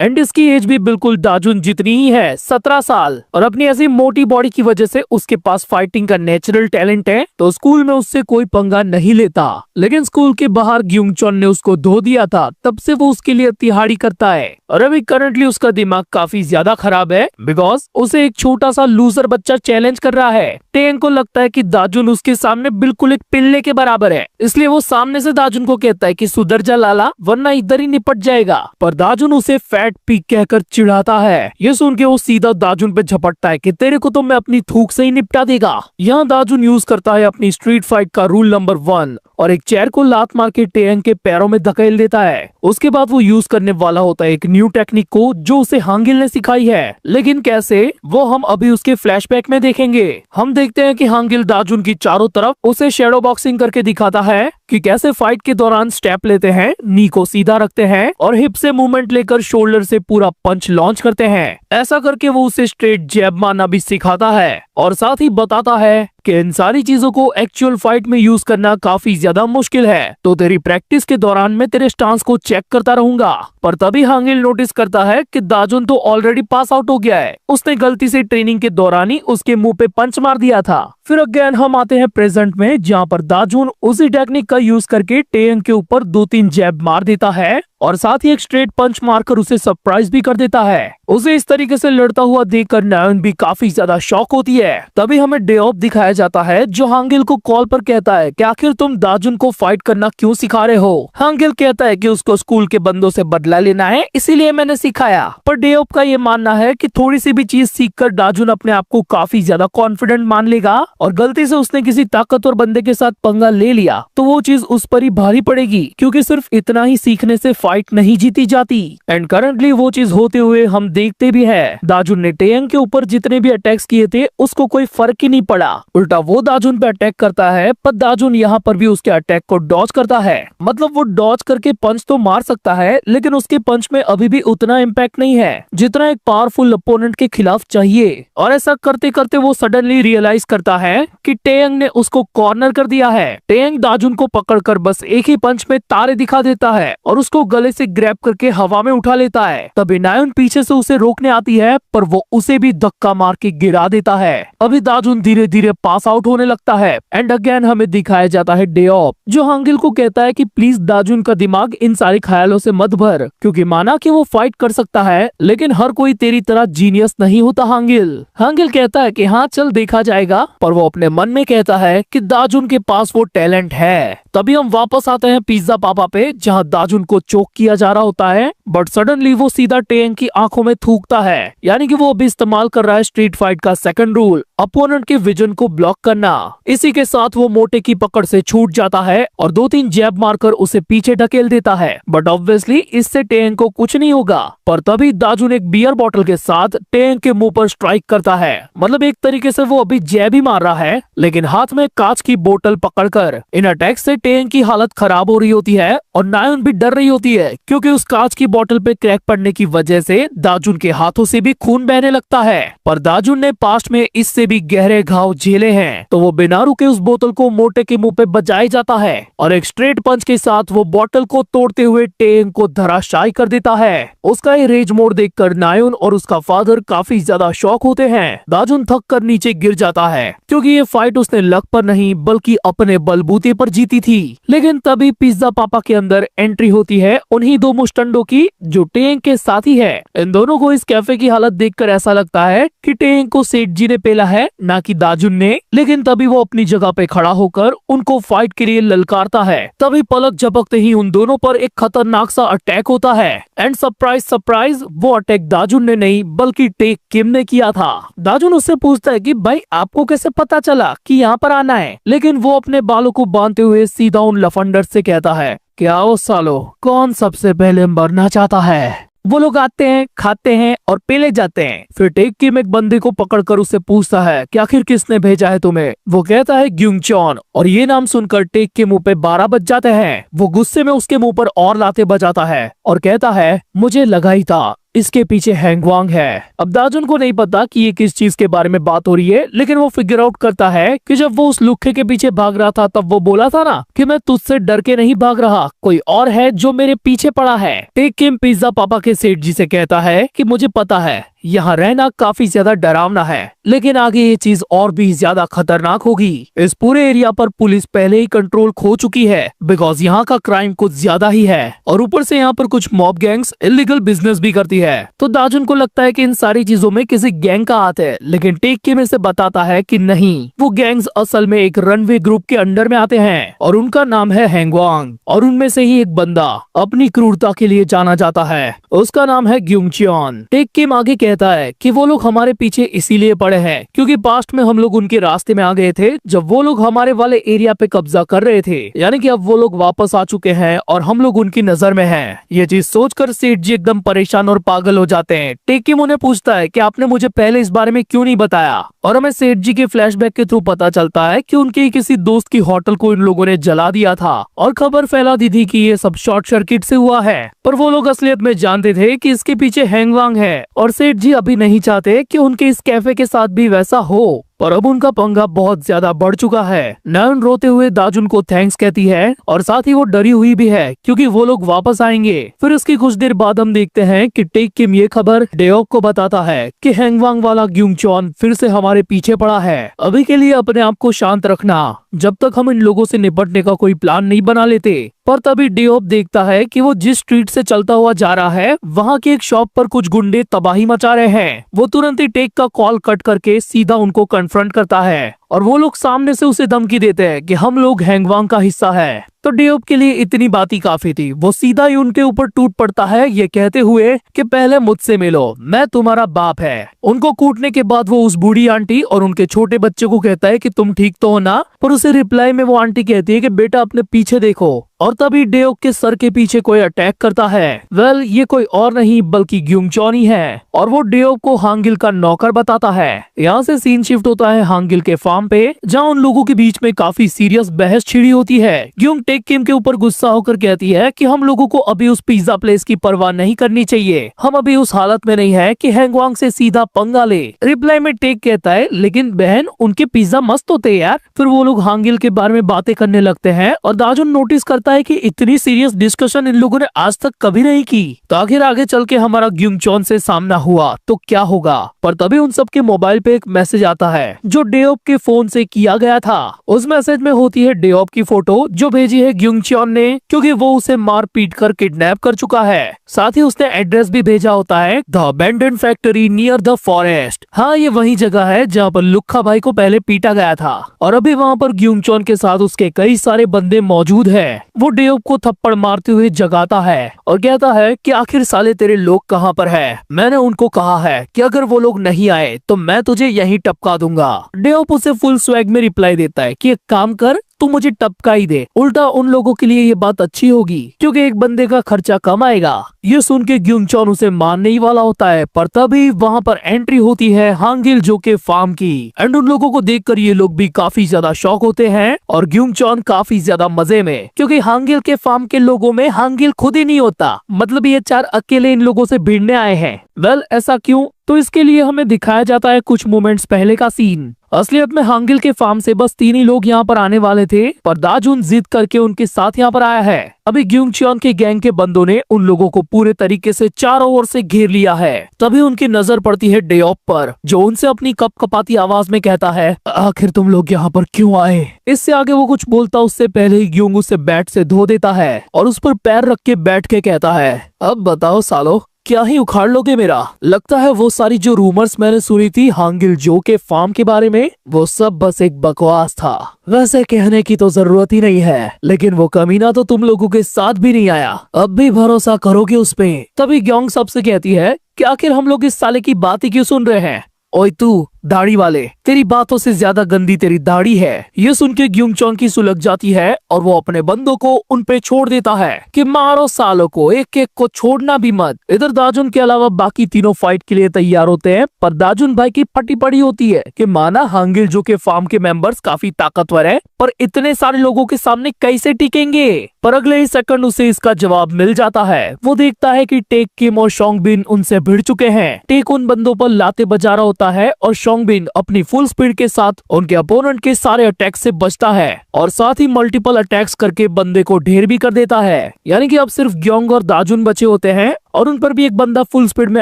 एंड इसकी एज भी बिल्कुल दाजुन जितनी ही है, 17 साल। और अपनी ऐसी मोटी बॉडी की वजह से उसके पास फाइटिंग का नेचुरल टैलेंट है, तो स्कूल में उससे कोई पंगा नहीं लेता। लेकिन स्कूल के बाहर ग्यूंग चॉन ने उसको धो दिया था, तब से वो उसके लिए तिहाड़ी करता है और अभी करंटली उसका दिमाग काफी ज्यादा खराब है बिकॉज उसे एक छोटा सा लूजर बच्चा चैलेंज कर रहा है। टेंग को लगता है कि दाजुन उसके सामने बिल्कुल एक पिल्ले के बराबर है, इसलिए वो सामने से दाजुन को कहता है कि सुधर जा लाला वरना इधर ही निपट जाएगा, पर दाजुन उसे फैट पिग कहकर चिढ़ाता है। ये सुन के वो सीधा दाजुन पे झपटता है कि तेरे को तो मैं अपनी थूक से ही निपटा देगा। यहाँ दाजुन यूज करता है अपनी स्ट्रीट फाइट का रूल नंबर 1 और एक चेयर को लात मार के टेंग के पैरों में धकेल देता है। उसके बाद वो यूज करने वाला होता है एक न्यू टेक्निक को जो उसे हांगिल ने सिखाई है, लेकिन कैसे वो हम अभी उसके फ्लैशबैक में देखेंगे। हम देखते हैं कि हांगिल दाजुन की चारों तरफ उसे शेडो बॉक्सिंग करके दिखाता है कि कैसे फाइट के दौरान स्टेप लेते हैं, नी को सीधा रखते हैं और हिप से मूवमेंट लेकर शोल्डर से पूरा पंच लॉन्च करते हैं। ऐसा करके वो उसे स्ट्रेट जैब मारना भी सिखाता है और साथ ही बताता है कि इन सारी चीजों को एक्चुअल फाइट में यूज करना काफी ज्यादा मुश्किल है, तो तेरी प्रैक्टिस के दौरान मैं तेरे स्टांस को चेक करता रहूंगा। पर तभी हांगिल नोटिस करता है कि दाजुन तो ऑलरेडी पास आउट हो गया है, उसने गलती से ट्रेनिंग के दौरान ही उसके मुंह पे पंच मार दिया था। फिर अगेन हम आते हैं प्रेजेंट में, जहाँ पर दाजुन उसी टेक्निक का यूज करके टेंग के ऊपर 2-3 जैब मार देता है और साथ ही एक स्ट्रेट पंच मारकर उसे सरप्राइज भी कर देता है। उसे इस तरीके से लड़ता हुआ देखकर नायन भी काफी ज्यादा शॉक होती है। तभी हमें डे ऑफ दिखाया जाता है जो हांगिल को कॉल पर कहता है कि आखिर तुम दाजुन को फाइट करना क्यों सिखा रहे हो। हांगिल कहता है कि उसको स्कूल के बंदों से बदला लेना है, इसीलिए मैंने सिखाया। पर डे ऑफ का ये मानना है कि थोड़ी सी भी चीज सीखकर दाजुन अपने आप को काफी ज्यादा कॉन्फिडेंट मान लेगा और गलती से उसने किसी ताकतवर बंदे के साथ पंगा ले लिया तो वो चीज उस पर ही भारी पड़ेगी, क्योंकि सिर्फ इतना ही सीखने से फाइट नहीं जीती जाती। एंड करंटली वो चीज होते हुए हम देखते भी है। दाजुन ने टेंग के ऊपर जितने भी अटैक्स किए थे उसको कोई फर्क ही नहीं पड़ा, उल्टा वो दाजुन पे अटैक करता है, पर दाजुन यहाँ पर भी उसके अटैक को डॉज करता है। मतलब वो डॉज करके पंच तो मार सकता है, लेकिन उसके पंच में अभी भी उतना इम्पैक्ट नहीं है जितना एक पावरफुल अपोनेंट के खिलाफ चाहिए। और ऐसा करते करते वो सडनली रियलाइज करता है कि टेंग ने उसको कॉर्नर कर दिया है। टेंग दाजुन को पकड़कर बस एक ही पंच में तारे दिखा देता है और उसको गले से ग्रैब करके हवा में उठा लेता है। तभी नायन पीछे से उसे रोकने आती है, पर वो उसे भी धक्का मार के गिरा देता है। अभी दाजुन धीरे धीरे पास आउट होने लगता है एंड अगेन हमें दिखाया जाता है डे ऑफ, जो हांगिल को कहता है कि प्लीज दाजुन का दिमाग इन सारे ख्यालों से मत भर, क्योंकि माना कि वो फाइट कर सकता है लेकिन हर कोई तेरी तरह जीनियस नहीं होता। हांगिल कहता है कि हाँ चल देखा जाएगा, पर वो अपने मन में कहता है कि दाजुन के पास वो टैलेंट है। तभी हम वापस आते हैं पिज्जा पापा पे, जहाँ दाजुन को चोक किया जा रहा होता है, बट सडनली वो सीधा टेंग की आंखों में थूकता है। यानी कि वो अभी इस्तेमाल कर रहा है स्ट्रीट फाइट का सेकंड रूल, अपोनेंट के विजन को ब्लॉक करना। इसी के साथ वो मोटे की पकड़ से छूट जाता है और 2-3 जैब मारकर उसे पीछे ढकेल देता है, बट ऑब्वियसली इससे टेंग को कुछ नहीं होगा। पर तभी दाजुन एक बियर बोतल के साथ टेंग के मुंह पर स्ट्राइक करता है। मतलब एक तरीके से वो अभी जैब ही मार रहा है, लेकिन हाथ में कांच की बोतल पकड़कर। इन अटैक से टेंग की हालत खराब हो रही होती है और नायोन भी डर रही होती है, क्योंकि उस कांच की बोतल पे क्रैक पड़ने की वजह से दाजुन के हाथों से भी खून बहने लगता है। पर दाजुन ने पास्ट में इससे भी गहरे घाव झेले हैं, तो वो बिना रुके उस बोतल को मोटे के मुंह पे बजाया जाता है और एक स्ट्रेट पंच के साथ वो बोतल को तोड़ते हुए टेंग को धराशायी कर देता है। उसका ये रेज मोड देखकर नायोन और उसका फादर काफी ज्यादा शॉक होते हैं। दाजुन थक कर नीचे गिर जाता है, क्योंकि ये फाइट उसने लक पर नहीं बल्कि अपने बलबूते पर जीती थी। लेकिन तभी पिज्जा पापा के अंदर एंट्री होती है उन्हीं दो मुस्टंडों की, जो टेंग के साथी है। इन दोनों को इस कैफे की हालत देखकर ऐसा लगता है कि टेंग को सेठ जी ने पेला है, ना कि दाजुन ने। लेकिन तभी वो अपनी जगह पे खड़ा होकर उनको फाइट के लिए ललकारता है। तभी पलक झपकते ही उन दोनों पर एक खतरनाक सा अटैक होता है। एंड सरप्राइज सरप्राइज, वो अटैक दाजुन ने नहीं बल्कि टेक किम ने किया था। दाजुन उससे पूछता है कि भाई आपको कैसे पता चला कि यहाँ पर आना है, लेकिन वो अपने बालों को बांधते हुए सीधा उन लफंडर से कहता है, क्या ओ सालो, कौन सबसे पहले मरना चाहता है। वो लोग आते हैं, खाते हैं और पेले जाते हैं। फिर टेक किम एक बंदे को पकड़कर उससे पूछता है कि आखिर किसने भेजा है तुम्हें। वो कहता है ग्यूंग चॉन, और ये नाम सुनकर टेक के मुंह पे 12 बज जाते हैं। वो गुस्से में उसके मुंह पर और लाते बजाता है और कहता है, मुझे लगा ही था इसके पीछे हैंगवांग है। अब दाजुन को नहीं पता कि ये किस चीज के बारे में बात हो रही है, लेकिन वो फिगर आउट करता है कि जब वो उस लुखे के पीछे भाग रहा था तब वो बोला था ना कि मैं तुझसे डर के नहीं भाग रहा, कोई और है जो मेरे पीछे पड़ा है। टेक किम पिज्जा पापा के सेठ जी से कहता है कि मुझे पता है यहाँ रहना काफी ज्यादा डरावना है, लेकिन आगे ये चीज और भी ज्यादा खतरनाक होगी। इस पूरे एरिया पर पुलिस पहले ही कंट्रोल खो चुकी है, बिकॉज यहाँ का क्राइम कुछ ज्यादा ही है, और ऊपर से यहाँ पर कुछ मॉब गैंग्स इलीगल बिजनेस भी करती है। तो दाजुन को लगता है कि इन सारी चीजों में किसी गैंग का हाथ है, लेकिन टेक किम से बताता है कि नहीं, वो गैंग्स असल में एक रनवे ग्रुप के अंडर में आते हैं और उनका नाम है हैंगवांग, और उनमें से ही एक बंदा अपनी क्रूरता के लिए जाना जाता है, उसका नाम है ग्यूंग चॉन। टेक किम आगे कहता है कि वो लोग हमारे पीछे इसीलिए पड़े हैं क्योंकि पास्ट में हम लोग उनके रास्ते में आ गए थे जब वो लोग हमारे वाले एरिया पे कब्जा कर रहे थे, यानी कि अब वो लोग वापस आ चुके हैं और हम लोग उनकी नजर में हैं। ये चीज सोचकर सेठ जी एकदम परेशान और पागल हो जाते हैं। टेक किम उन्हें पूछता है कि आपने मुझे पहले इस बारे में क्यों नहीं बताया, और हमें सेठ जी के फ्लैशबैक के थ्रू पता चलता है कि उनके किसी दोस्त की होटल को इन लोगों ने जला दिया था और खबर फैला दी थी कि ये सब शॉर्ट सर्किट से हुआ है, पर वो लोग असलियत में जानते थे कि इसके पीछे हैंगवांग है, और सेठ जी अभी नहीं चाहते कि उनके इस कैफे के साथ भी वैसा हो। पर अब उनका पंगा बहुत ज्यादा बढ़ चुका है। नायोन रोते हुए दाजुन को थैंक्स कहती है और साथ ही वो डरी हुई भी है क्योंकि वो लोग वापस आएंगे। फिर इसकी कुछ देर बाद हम देखते हैं कि टेक किम ये खबर डेओक को बताता है कि हैंगवांग वाला ग्यूंग चॉन फिर से हमारे पीछे पड़ा है। अभी के लिए अपने आप को शांत रखना जब तक हम इन लोगों से निपटने का कोई प्लान नहीं बना लेते। पर तभी डेओप देखता है कि वो जिस स्ट्रीट से चलता हुआ जा रहा है वहाँ की एक शॉप पर कुछ गुंडे तबाही मचा रहे हैं। वो तुरंत ही टेक का कॉल कट करके सीधा उनको कन्फ्रंट करता है और वो लोग सामने से उसे धमकी देते हैं कि हम लोग हैंगवांग का हिस्सा है। तो डेओप के लिए इतनी बात ही काफी थी। वो सीधा ही उनके ऊपर टूट पड़ता है ये कहते हुए कि पहले मुझसे मिलो, मैं तुम्हारा बाप है। उनको कूटने के बाद वो उस बूढ़ी आंटी और उनके छोटे बच्चे को कहता है कि तुम ठीक तो हो ना, पर उसे रिप्लाई में वो आंटी कहती है कि बेटा अपने पीछे देखो। और तभी डेओक के सर के पीछे कोई अटैक करता है। ये कोई और नहीं बल्कि ग्यूंग चॉन ही है और वो डेओक को हांगिल का नौकर बताता है। यहाँ से सीन शिफ्ट होता है हांगिल के फार्म पे, जहाँ उन लोगों के बीच में काफी सीरियस बहस छिड़ी होती है। ग्यूंग टेक किम के ऊपर गुस्सा होकर कहती है कि हम लोगों को अभी उस पिज्जा प्लेस की परवाह नहीं करनी चाहिए, हम अभी उस हालत में नहीं है कि हैंगवांग से सीधा पंगा ले। रिप्लाई में टेक कहता है लेकिन बहन उनके पिज्जा मस्त होते यार। फिर वो लोग हांगिल के बारे में बातें करने लगते हैं और दाजुन नोटिस करता है कि इतनी सीरियस डिस्कशन इन लोगों ने आज तक कभी नहीं की। तो आखिर आगे चल के हमारा ग्यूंग चॉन से सामना हुआ तो क्या होगा। पर तभी उन सबके मोबाइल पे एक मैसेज आता है जो डेओप के फोन से किया गया था। उस मैसेज में होती है डेओप की फोटो जो भेजी है ग्यूंग चॉन ने, क्योंकि वो उसे मार पीट कर किडनैप कर चुका है। साथ ही उसने एड्रेस भी भेजा होता है the abandoned factory near the forest. हाँ, ये वही जगह है जहाँ पर लुखा भाई को पहले पीटा गया था और अभी वहाँ पर ग्यूंग चॉन के साथ उसके कई सारे बंदे मौजूद है। वो डेओप को थप्पड़ मारते हुए जगाता है और कहता है कि आखिर साले तेरे लोग कहाँ पर है। मैंने उनको कहा है कि अगर वो लोग नहीं आए तो मैं तुझे यहीं टपका दूंगा। डेओप उसे फुल स्वैग में रिप्लाई देता है कि एक काम कर, तू मुझे टपका ही दे। उल्टा उन लोगों के लिए ये बात अच्छी होगी क्योंकि एक बंदे का खर्चा कम आएगा। ये सुन के ग्युंगचॉन उसे मारने ही वाला होता है, पर तभी वहाँ पर एंट्री होती है हांगिल जो के फार्म की। एंड उन लोगों को देखकर ये लोग भी काफी ज्यादा शॉक होते हैं और ग्युंगचॉन काफी ज्यादा मजे में, क्योंकि हांगिल के फार्म के लोगों में हांगिल खुद ही नहीं होता, मतलब ये 4 अकेले इन लोगों से भिड़ने आए हैं। वेल ऐसा क्यों? तो इसके लिए हमें दिखाया जाता है कुछ मोमेंट्स पहले का सीन। असलियत में हांगिल के फार्म से बस 3 ही लोग यहाँ पर आने वाले थे, पर दाजुन जिद करके उनके साथ यहाँ पर आया है। अभी ग्युंगचॉन के गैंग के बंदों ने उन लोगों को पूरे तरीके से चारों ओर से घेर लिया है। तभी उनकी नजर पड़ती है डेओप पर, जो उनसे अपनी कपकपाती आवाज में कहता है, आखिर तुम लोग यहाँ पर क्यों आए? इससे आगे वो कुछ बोलता उससे पहले ही ग्युंग उसे बैट से धो देता है और उस पर पैर रख के बैठ के कहता है, अब बताओ सालो, क्या ही उखाड़ लोगे मेरा? लगता है वो सारी जो रूमर्स मैंने सुनी थी हांगिल जो के फार्म के बारे में, वो सब बस एक बकवास था। वैसे कहने की तो जरूरत ही नहीं है, लेकिन वो कमीना तो तुम लोगों के साथ भी नहीं आया। अब भी भरोसा करोगे उस पे? तभी ग्योंग सबसे कहती है कि आखिर हम लोग इस साले की बात ही क्यों सुन रहे हैं? ओए तू दाढ़ी वाले, तेरी बातों से ज्यादा गंदी तेरी दाढ़ी है। ये सुन के ग्युंगचॉन की सुलग जाती है और वो अपने बंदों को उन पे छोड़ देता है कि मारो सालों को, एक एक को छोड़ना भी मत। इधर दाजुन के अलावा बाकी तीनों फाइट के लिए तैयार होते हैं, पर दाजुन भाई की फटी पड़ी होती है कि माना हांगिल जो के फार्म के मेंबर्स काफी ताकतवर है, पर इतने सारे लोगों के सामने कैसे टिकेंगे? पर अगले ही सेकंड उसे इसका जवाब मिल जाता है। वो देखता है कि टेक किम और शोंगबिन उनसे भिड़ चुके हैं। टेक उन बंदों पर लाते बजा रहा होता है और शोंगबिन अपनी फुल स्पीड के साथ उनके अपोनेंट के सारे अटैक से बचता है और साथ ही मल्टीपल अटैक्स करके बंदे को ढेर भी कर देता है। यानी कि अब सिर्फ ग्योंग और दाजुन बचे होते हैं और उन पर भी एक बंदा फुल स्पीड में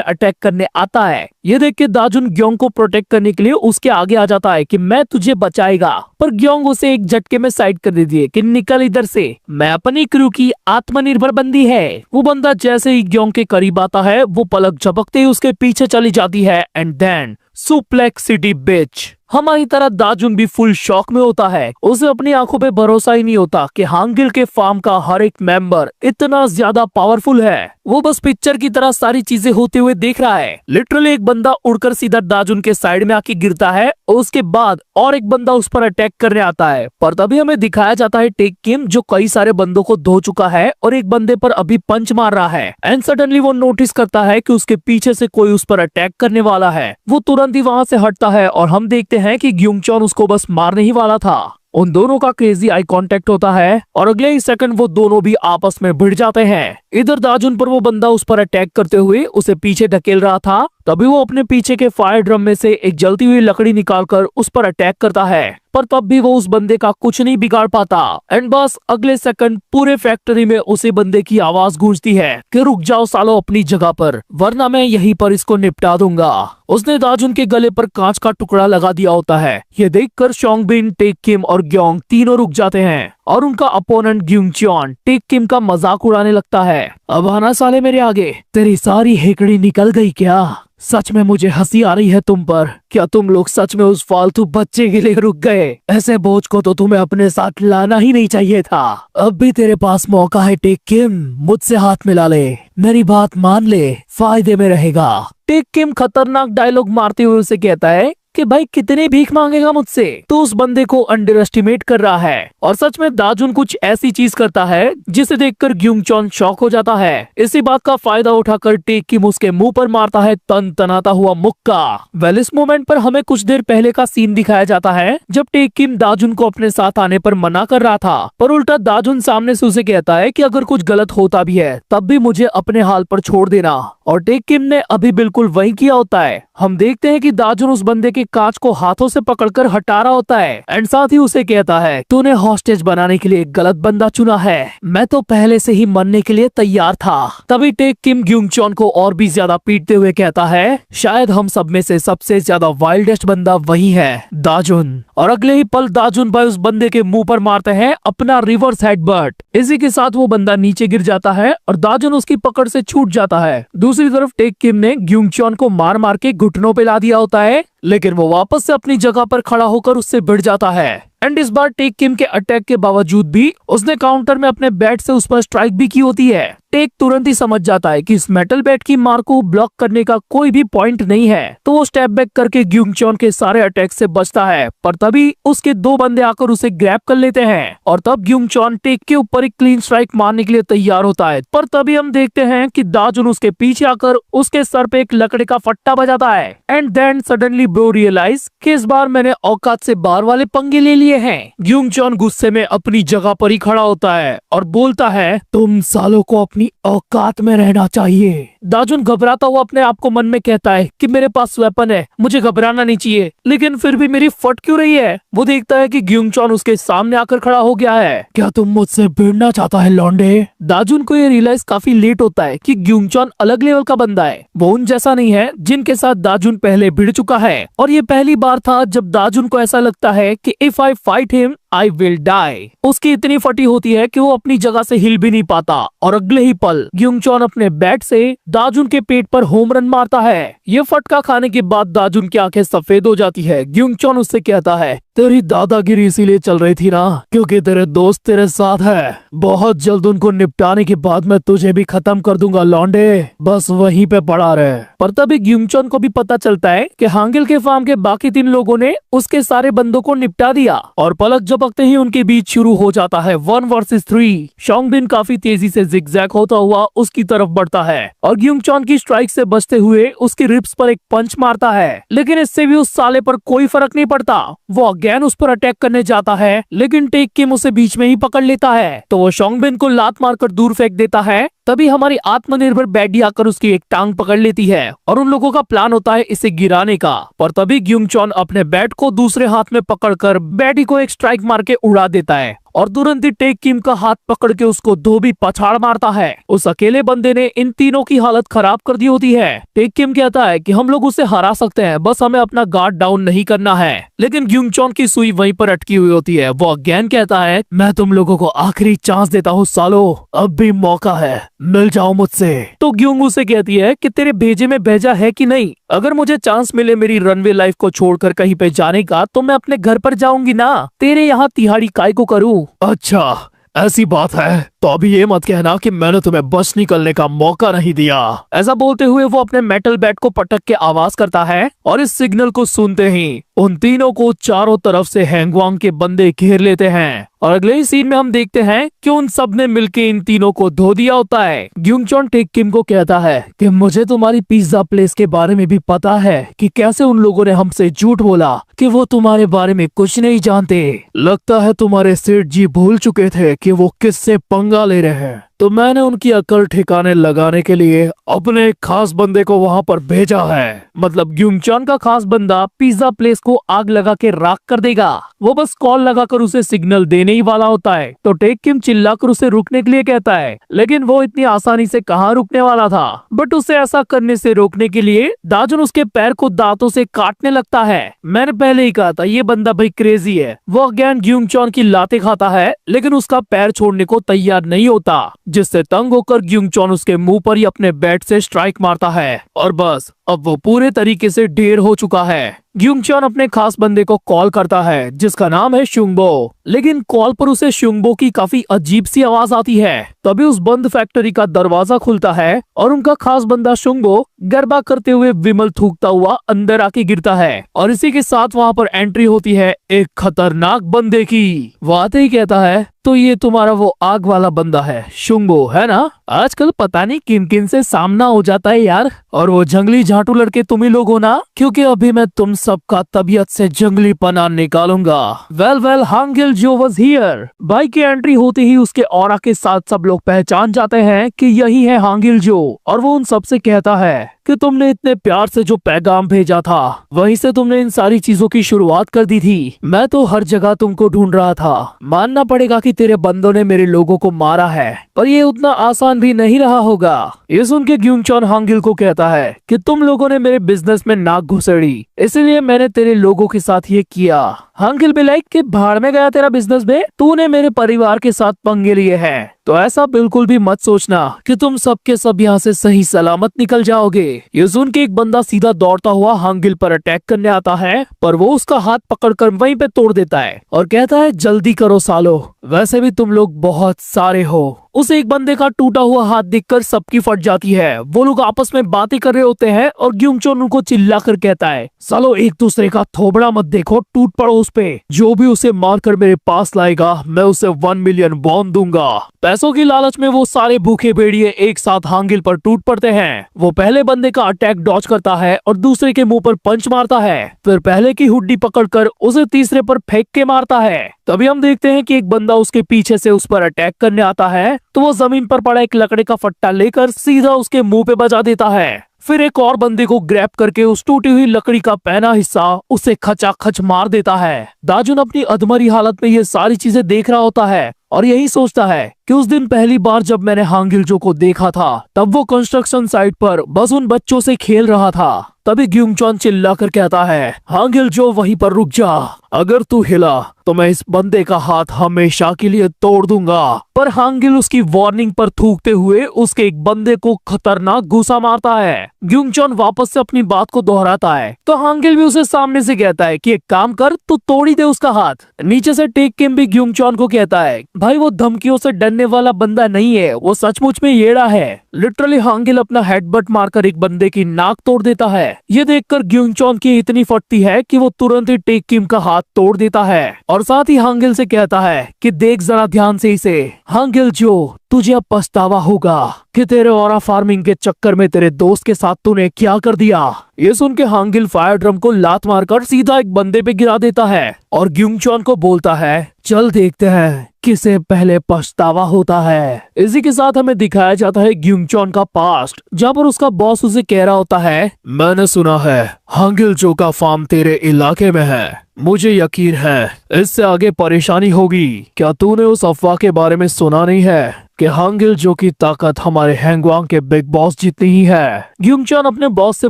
अटैक करने आता है। ये देख के दाजुन ग्योंग को प्रोटेक्ट करने के लिए उसके आगे आ जाता है कि मैं तुझे बचाएगा, पर ग्योंग उसे एक झटके में साइड कर देती है कि निकल इधर से, मैं अपनी क्रू की आत्मनिर्भर बंदी है। वो बंदा जैसे ही ग्योंग के करीब आता है, वो पलक झपकते ही उसके पीछे चली जाती है एंड देन सुप्लेक्स सिटी बिच। हमारी तरह दाजुन भी फुल शॉक में होता है। उसे अपनी आंखों पे भरोसा ही नहीं होता कि हांगिल के फार्म का हर एक मेंबर इतना ज्यादा पावरफुल है। वो बस पिक्चर की तरह सारी चीजें होते हुए देख रहा है। लिटरली एक बंदा उड़कर सीधा दाजुन के साइड में आके गिरता है और उसके बाद और एक बंदा उस पर अटैक करने आता है, पर तभी हमें दिखाया जाता है टेक किम जो कई सारे बंदों को धो चुका है और एक बंदे पर अभी पंच मार रहा है। एंड सडनली वो नोटिस करता है कि उसके पीछे से कोई उस पर अटैक करने वाला है। वो तुरंत ही वहाँ से हटता है और हम देखते हैं कि ग्युंगचॉन उसको बस मारने ही वाला था। उन दोनों का क्रेजी आई कांटेक्ट होता है और अगले ही सेकंड वो दोनों भी आपस में भिड़ जाते हैं। इधर दाजुन पर वो बंदा उस पर अटैक करते हुए उसे पीछे ढकेल रहा था, तभी वो अपने पीछे के फायर ड्रम में से एक जलती हुई लकड़ी निकालकर उस पर अटैक करता है, पर तब भी वो उस बंदे का कुछ नहीं बिगाड़ पाता। एंड बस अगले सेकंड पूरे फैक्ट्री में उसी बंदे की आवाज गूंजती है कि रुक जाओ सालो अपनी जगह पर, वरना मैं यहीं पर इसको निपटा दूंगा। उसने दाजुन के गले पर कांच का टुकड़ा लगा दिया होता है। ये देखकर शोंगबिन, टेक किम और ग्योंग तीनों रुक जाते हैं और उनका अपोनेंट ग्युंगचॉन टेक किम का मजाक उड़ाने लगता है। अब आना साले मेरे आगे, तेरी सारी हेकड़ी निकल गई क्या? सच में मुझे हंसी आ रही है तुम पर। क्या तुम लोग सच में उस फालतू बच्चे के लिए रुक गए? ऐसे बोझ को तो तुम्हें अपने साथ लाना ही नहीं चाहिए था। अब भी तेरे पास मौका है टेक किम, मुझसे हाथ मिला ले, मेरी बात मान ले, फायदे में रहेगा। टेक किम खतरनाक डायलॉग मारते हुए उसे कहता है कि भाई कितने भीख मांगेगा मुझसे? तो उस बंदे को अंडर एस्टिमेट कर रहा है और सच में दाजुन कुछ ऐसी चीज करता है जिसे देखकर ग्युंगचॉन शॉक हो जाता है। इसी बात का फायदा उठाकर टेक किम उसके मुंह पर मारता है तन तनाता हुआ मुक्का। वेल इस मोमेंट पर हमें कुछ देर पहले का सीन दिखाया जाता है जब टेक किम दाजुन को अपने साथ आने पर मना कर रहा था, पर उल्टा दाजुन सामने से उसे कहता है कि अगर कुछ गलत होता भी है तब भी मुझे अपने हाल पर छोड़ देना, और टेक किम ने अभी बिल्कुल वही किया होता है। हम देखते हैं कि दाजुन उस बंदे के कांच को हाथों से पकड़कर हटा रहा होता है एंड साथ ही उसे कहता है तूने हॉस्टेज बनाने के लिए गलत बंदा चुना है, मैं तो पहले से ही मरने के लिए तैयार था। तभी टेक किम ग्युंगचॉन को और भी ज्यादा पीटते हुए कहता है शायद हम सब में से सबसे ज्यादा वाइल्डेस्ट बंदा वही है दाजुन, और अगले ही पल दाजुन भाई उस बंदे के मुंह पर मारते हैं अपना रिवर्स हेडबट। इसी के साथ वो बंदा नीचे गिर जाता है और दाजुन उसकी पकड़ से छूट जाता है। दूसरी तरफ टेक किम ने ग्युंगचॉन को मार मार के घुटनों पे ला दिया होता है, लेकिन वो वापस से अपनी जगह पर खड़ा होकर उससे भिड़ जाता है। एंड इस बार टेक किम के अटैक के बावजूद भी उसने काउंटर में अपने बैट से उस पर स्ट्राइक भी की होती है। टेक तुरंत ही समझ जाता है कि इस मेटल बैट की मार को ब्लॉक करने का कोई भी पॉइंट नहीं है, तो वो स्टेप बैक करके ग्यूंगचॉन के सारे अटैक से बचता है। पर तभी उसके दो बंदे आकर उसे ग्रैब कर लेते हैं और तब ग्यूंगचॉन टेक के ऊपर एक क्लीन स्ट्राइक मारने के लिए तैयार होता है। पर तभी हम देखते हैं कि दाजुन उसके पीछे आकर उसके सर पे एक लकड़ी का फट्टा बजाता है। And then suddenly bro realise कि इस बार मैंने औकात से बाहर वाले पंगे ले लिए हैं। ग्यूंगचॉन गुस्से में अपनी जगह पर ही खड़ा होता है और बोलता है, तुम सालों को अपनी औकात में रहना चाहिए। दाजुन घबराता हुआ अपने आप को मन में कहता है कि मेरे पास वेपन है, मुझे घबराना नहीं चाहिए, लेकिन फिर भी मेरी फट क्यों रही है। वो देखता है कि ग्यूंगचॉन उसके सामने आकर खड़ा हो गया है। क्या तुम मुझसे भिड़ना चाहता है लौंडे? दाजुन को ये रियलाइज काफी लेट होता है कि ग्यूंगचॉन अलग लेवल का बंदा है। वो उन जैसा नहीं है जिनके साथ दाजुन पहले भिड़ चुका है, और ये पहली बार था जब दाजुन को ऐसा लगता है कि if I fight him I will die. उसकी इतनी फटी होती है कि वो अपनी जगह से हिल भी नहीं पाता, और अगले ही पल ग्यूंगचॉन अपने बैट से दाजुन के पेट पर होम रन मारता है। ये फटका खाने के बाद दाजुन की आंखें सफेद हो जाती है। ग्यूंगचॉन उससे कहता है, तेरी दादागिरी इसीलिए चल रही थी ना क्योंकि तेरे दोस्त तेरे साथ है। बहुत जल्द उनको निपटाने के बाद मैं तुझे भी खत्म कर दूंगा लौंडे, बस वहीं पे पड़ा रहे। पर तभी ग्यूंगचॉन को भी पता चलता है कि हांगिल के फार्म के बाकी 3 लोगों ने उसके सारे बंदों को निपटा दिया, और पलक झपकते ही उनके बीच शुरू हो जाता है 1 वर्सेस 3। शोंगबिन काफी तेजी से जिगजैग होता हुआ उसकी तरफ बढ़ता है और ग्यूंगचॉन की स्ट्राइक से बचते हुए उसकी रिब्स पर एक पंच मारता है, लेकिन इससे भी उस साले पर कोई फर्क नहीं पड़ता। वो अगेन उस पर अटैक करने जाता है, लेकिन टेक किम उसे बीच में ही पकड़ लेता है, तो वो शोंगबिन को लात मारकर दूर फेंक देता है। तभी हमारी आत्मनिर्भर बैडी आकर उसकी एक टांग पकड़ लेती है और उन लोगों का प्लान होता है इसे गिराने का। पर तभी ग्यूंगचॉन अपने बैट को दूसरे हाथ में पकड़कर बैडी को एक स्ट्राइक मार के उड़ा देता है, और तुरंत ही टेक किम का हाथ पकड़ के उसको धोबी पछाड़ मारता है। उस अकेले बंदे ने इन तीनों की हालत खराब कर दी होती है। टेक किम कहता है कि हम लोग उसे हरा सकते हैं, बस हमें अपना गार्ड डाउन नहीं करना है, लेकिन ग्यूंगचॉन की सुई वहीं पर अटकी हुई होती है। वो अगेन कहता है, मैं तुम लोगों को आखिरी चांस देता हूँ सालो, अब भी मौका है, मिल जाओ मुझसे। तो ग्यूंग उसे कहती है कि तेरे भेजे में भेजा है कि नहीं? अगर मुझे चांस मिले मेरी रनवे लाइफ को छोड़कर कहीं पे जाने का, तो मैं अपने घर पर जाऊंगी ना, तेरे यहाँ तिहाड़ी काय को करूँ? अच्छा ऐसी बात है, तो अभी ये मत कहना कि मैंने तुम्हें बस निकलने का मौका नहीं दिया। ऐसा बोलते हुए वो अपने मेटल बैट को पटक के आवाज करता है, और इस सिग्नल को सुनते ही उन तीनों को चारों तरफ से हैंगवांग के बंदे घेर लेते हैं, और अगले ही सीन में हम देखते हैं कि उन सब ने मिलके इन तीनों को धो दिया होता है। ग्यूंगचॉन टेक किम को कहता है कि मुझे तुम्हारी पिज्जा प्लेस के बारे में भी पता है कि कैसे उन लोगों ने हमसे झूठ बोला कि वो तुम्हारे बारे में कुछ नहीं जानते। लगता है तुम्हारे सेठ जी भूल चुके थे कि वो किससे पंगा ले रहे हैं, तो मैंने उनकी अकल ठिकाने लगाने के लिए अपने एक खास बंदे को वहां पर भेजा है। मतलब ग्यूंगचॉन का खास बंदा पिज्जा प्लेस को आग लगा के राख कर देगा। वो बस कॉल लगाकर उसे सिग्नल देने ही वाला होता है, तो टेक किम चिल्लाकर उसे रुकने के लिए कहता है, लेकिन वो इतनी आसानी से कहाँ रुकने वाला था। बट उसे ऐसा करने से रोकने के लिए दाजुन उसके पैर को दांतों से काटने लगता है। मैंने पहले ही कहा था ये बंदा भाई क्रेजी है। वो अगेन ग्यूंगचॉन की लाते खाता है, लेकिन उसका पैर छोड़ने को तैयार नहीं होता, जिससे तंग होकर ग्यूंगचॉन उसके मुंह पर ही अपने बैट से स्ट्राइक मारता है, और बस अब वो पूरे तरीके से ढेर हो चुका है। ग्यूंगचॉन अपने खास बंदे को कॉल करता है जिसका नाम है शुंगबो, लेकिन कॉल पर उसे शुंगबो की काफी अजीब सी आवाज आती है। तभी उस बंद फैक्ट्री का दरवाजा खुलता है और उनका खास बंदा शुंगबो गरबा करते हुए विमल थूकता हुआ अंदर आके गिरता है, और इसी के साथ वहाँ पर एंट्री होती है एक खतरनाक बंदे की। वो आते ही कहता है, तो ये तुम्हारा वो आग वाला बंदा है शुंगबो, है ना? आजकल पता नहीं किन किन से सामना हो जाता है यार, और वो जंगली झाटू लड़के तुम ही लोग हो ना, क्योंकि अभी मैं तुम सबका तबीयत से जंगली पना निकालूंगा। वेल हांगिल जो वाज हियर। बाइक की एंट्री होते ही उसके ऑरा के साथ सब लोग पहचान जाते हैं कि यही है हांगिल जो, और वो उन सबसे कहता है कि तुमने इतने प्यार से जो पैगाम भेजा था वहीं से तुमने इन सारी चीजों की शुरुआत कर दी थी। मैं तो हर जगह तुमको ढूंढ रहा था। मानना पड़ेगा कि तेरे बंदों ने मेरे लोगों को मारा है, पर ये उतना आसान भी नहीं रहा होगा। ये सुन के ग्यूंगचॉन हांगिल को कहता है कि तुम लोगों ने मेरे बिजनेस में नाक घुसेड़ी, इसलिए मैंने तेरे लोगों के साथ ये किया। हांगिल भी लाइक के भाड़ में गया तेरा बिजनेस में, तूने मेरे परिवार के साथ पंगे लिए हैं। तो ऐसा बिल्कुल भी मत सोचना कि तुम सबके सब यहाँ से सही सलामत निकल जाओगे। ये सुन के एक बंदा सीधा दौड़ता हुआ हांगिल पर अटैक करने आता है, पर वो उसका हाथ पकड़कर वहीं पे तोड़ देता है और कहता है जल्दी करो सालो, वैसे भी तुम लोग बहुत सारे हो। उस एक बंदे का टूटा हुआ हाथ देखकर सबकी फट जाती है। वो लोग आपस में बातें कर रहे होते हैं और ग्युंगचोन उनको चिल्लाकर कहता है सालो एक दूसरे का थोबड़ा मत देखो, टूट पड़ो उस पे। जो भी उसे मारकर मेरे पास लाएगा मैं उसे 1 मिलियन वॉन दूंगा। पैसों की लालच में वो सारे भूखे भेड़िए एक साथ हांगिल पर टूट पड़ते हैं। वो पहले बंदे का अटैक डॉज करता है और दूसरे के मुंह पर पंच मारता है, फिर पहले की हुड्डी पकड़कर उसे तीसरे पर फेंक के मारता है। तभी हम देखते हैं कि एक बंदा उसके पीछे से उस पर अटैक करने आता है, तो वो जमीन पर पड़ा एक लकड़ी का फट्टा लेकर सीधा उसके मुंह पे बजा देता है। फिर एक और बंदे को ग्रैब करके उस टूटी हुई लकड़ी का पहना हिस्सा उसे खचाखच मार देता है। दाजुन अपनी अधमरी हालत में ये सारी चीजें देख रहा होता है और यही सोचता है कि उस दिन पहली बार जब मैंने हांगिलजो को देखा था तब वो कंस्ट्रक्शन साइट पर बस उन बच्चों से खेल रहा था। तभी ग्युंगचोन चिल्लाकर कहता है हांगिलजो वहीं पर रुक जा, अगर तू हिला तो मैं इस बंदे का हाथ हमेशा के लिए तोड़ दूंगा। पर हांगिल उसकी वार्निंग पर थूकते हुए उसके एक बंदे को खतरनाक घूसा मारता है। ग्युंगचोन वापस से अपनी बात को दोहराता है तो हांगिल भी उसे सामने से कहता है कि एक काम कर, तू तोड़ ही दे उसका हाथ। नीचे से टेक किम भी ग्युंगचोन को कहता है भाई वो धमकियों से डरने वाला बंदा नहीं है, वो सचमुच में येड़ा है। लिटरली हांगिल अपना हेडबट मारकर एक बंदे की नाक तोड़ देता है। ये देखकर ग्युंगचोन की इतनी फटती है कि वो तुरंत ही टेक किम का हाथ तोड़ देता है और साथ ही हांगिल से कहता है कि देख जरा ध्यान से इसे। हांगिलजो तुझे अब पछतावा होगा कि तेरे ऑरा फार्मिंग के चक्कर में तेरे दोस्त के साथ तूने क्या कर दिया। ये सुन के हांगिल फायर ड्रम को लात मारकर सीधा एक बंदे पे गिरा देता है और ग्युंगचोन को बोलता है चल देखते हैं किसे पहले पछतावा होता है। इसी के साथ हमें दिखाया जाता है ग्युंगचोन का पास्ट, जहाँ पर उसका बॉस उसे कह रहा होता है मैंने सुना है हांगिलजो का फार्म तेरे इलाके में है, मुझे यकीन है इससे आगे परेशानी होगी। क्या तूने उस अफवाह के बारे में सुना नहीं है कि हांगिलजो की ताकत हमारे हैंगवांग के बिग बॉस जितनी ही है। ग्युंगचोन अपने बॉस से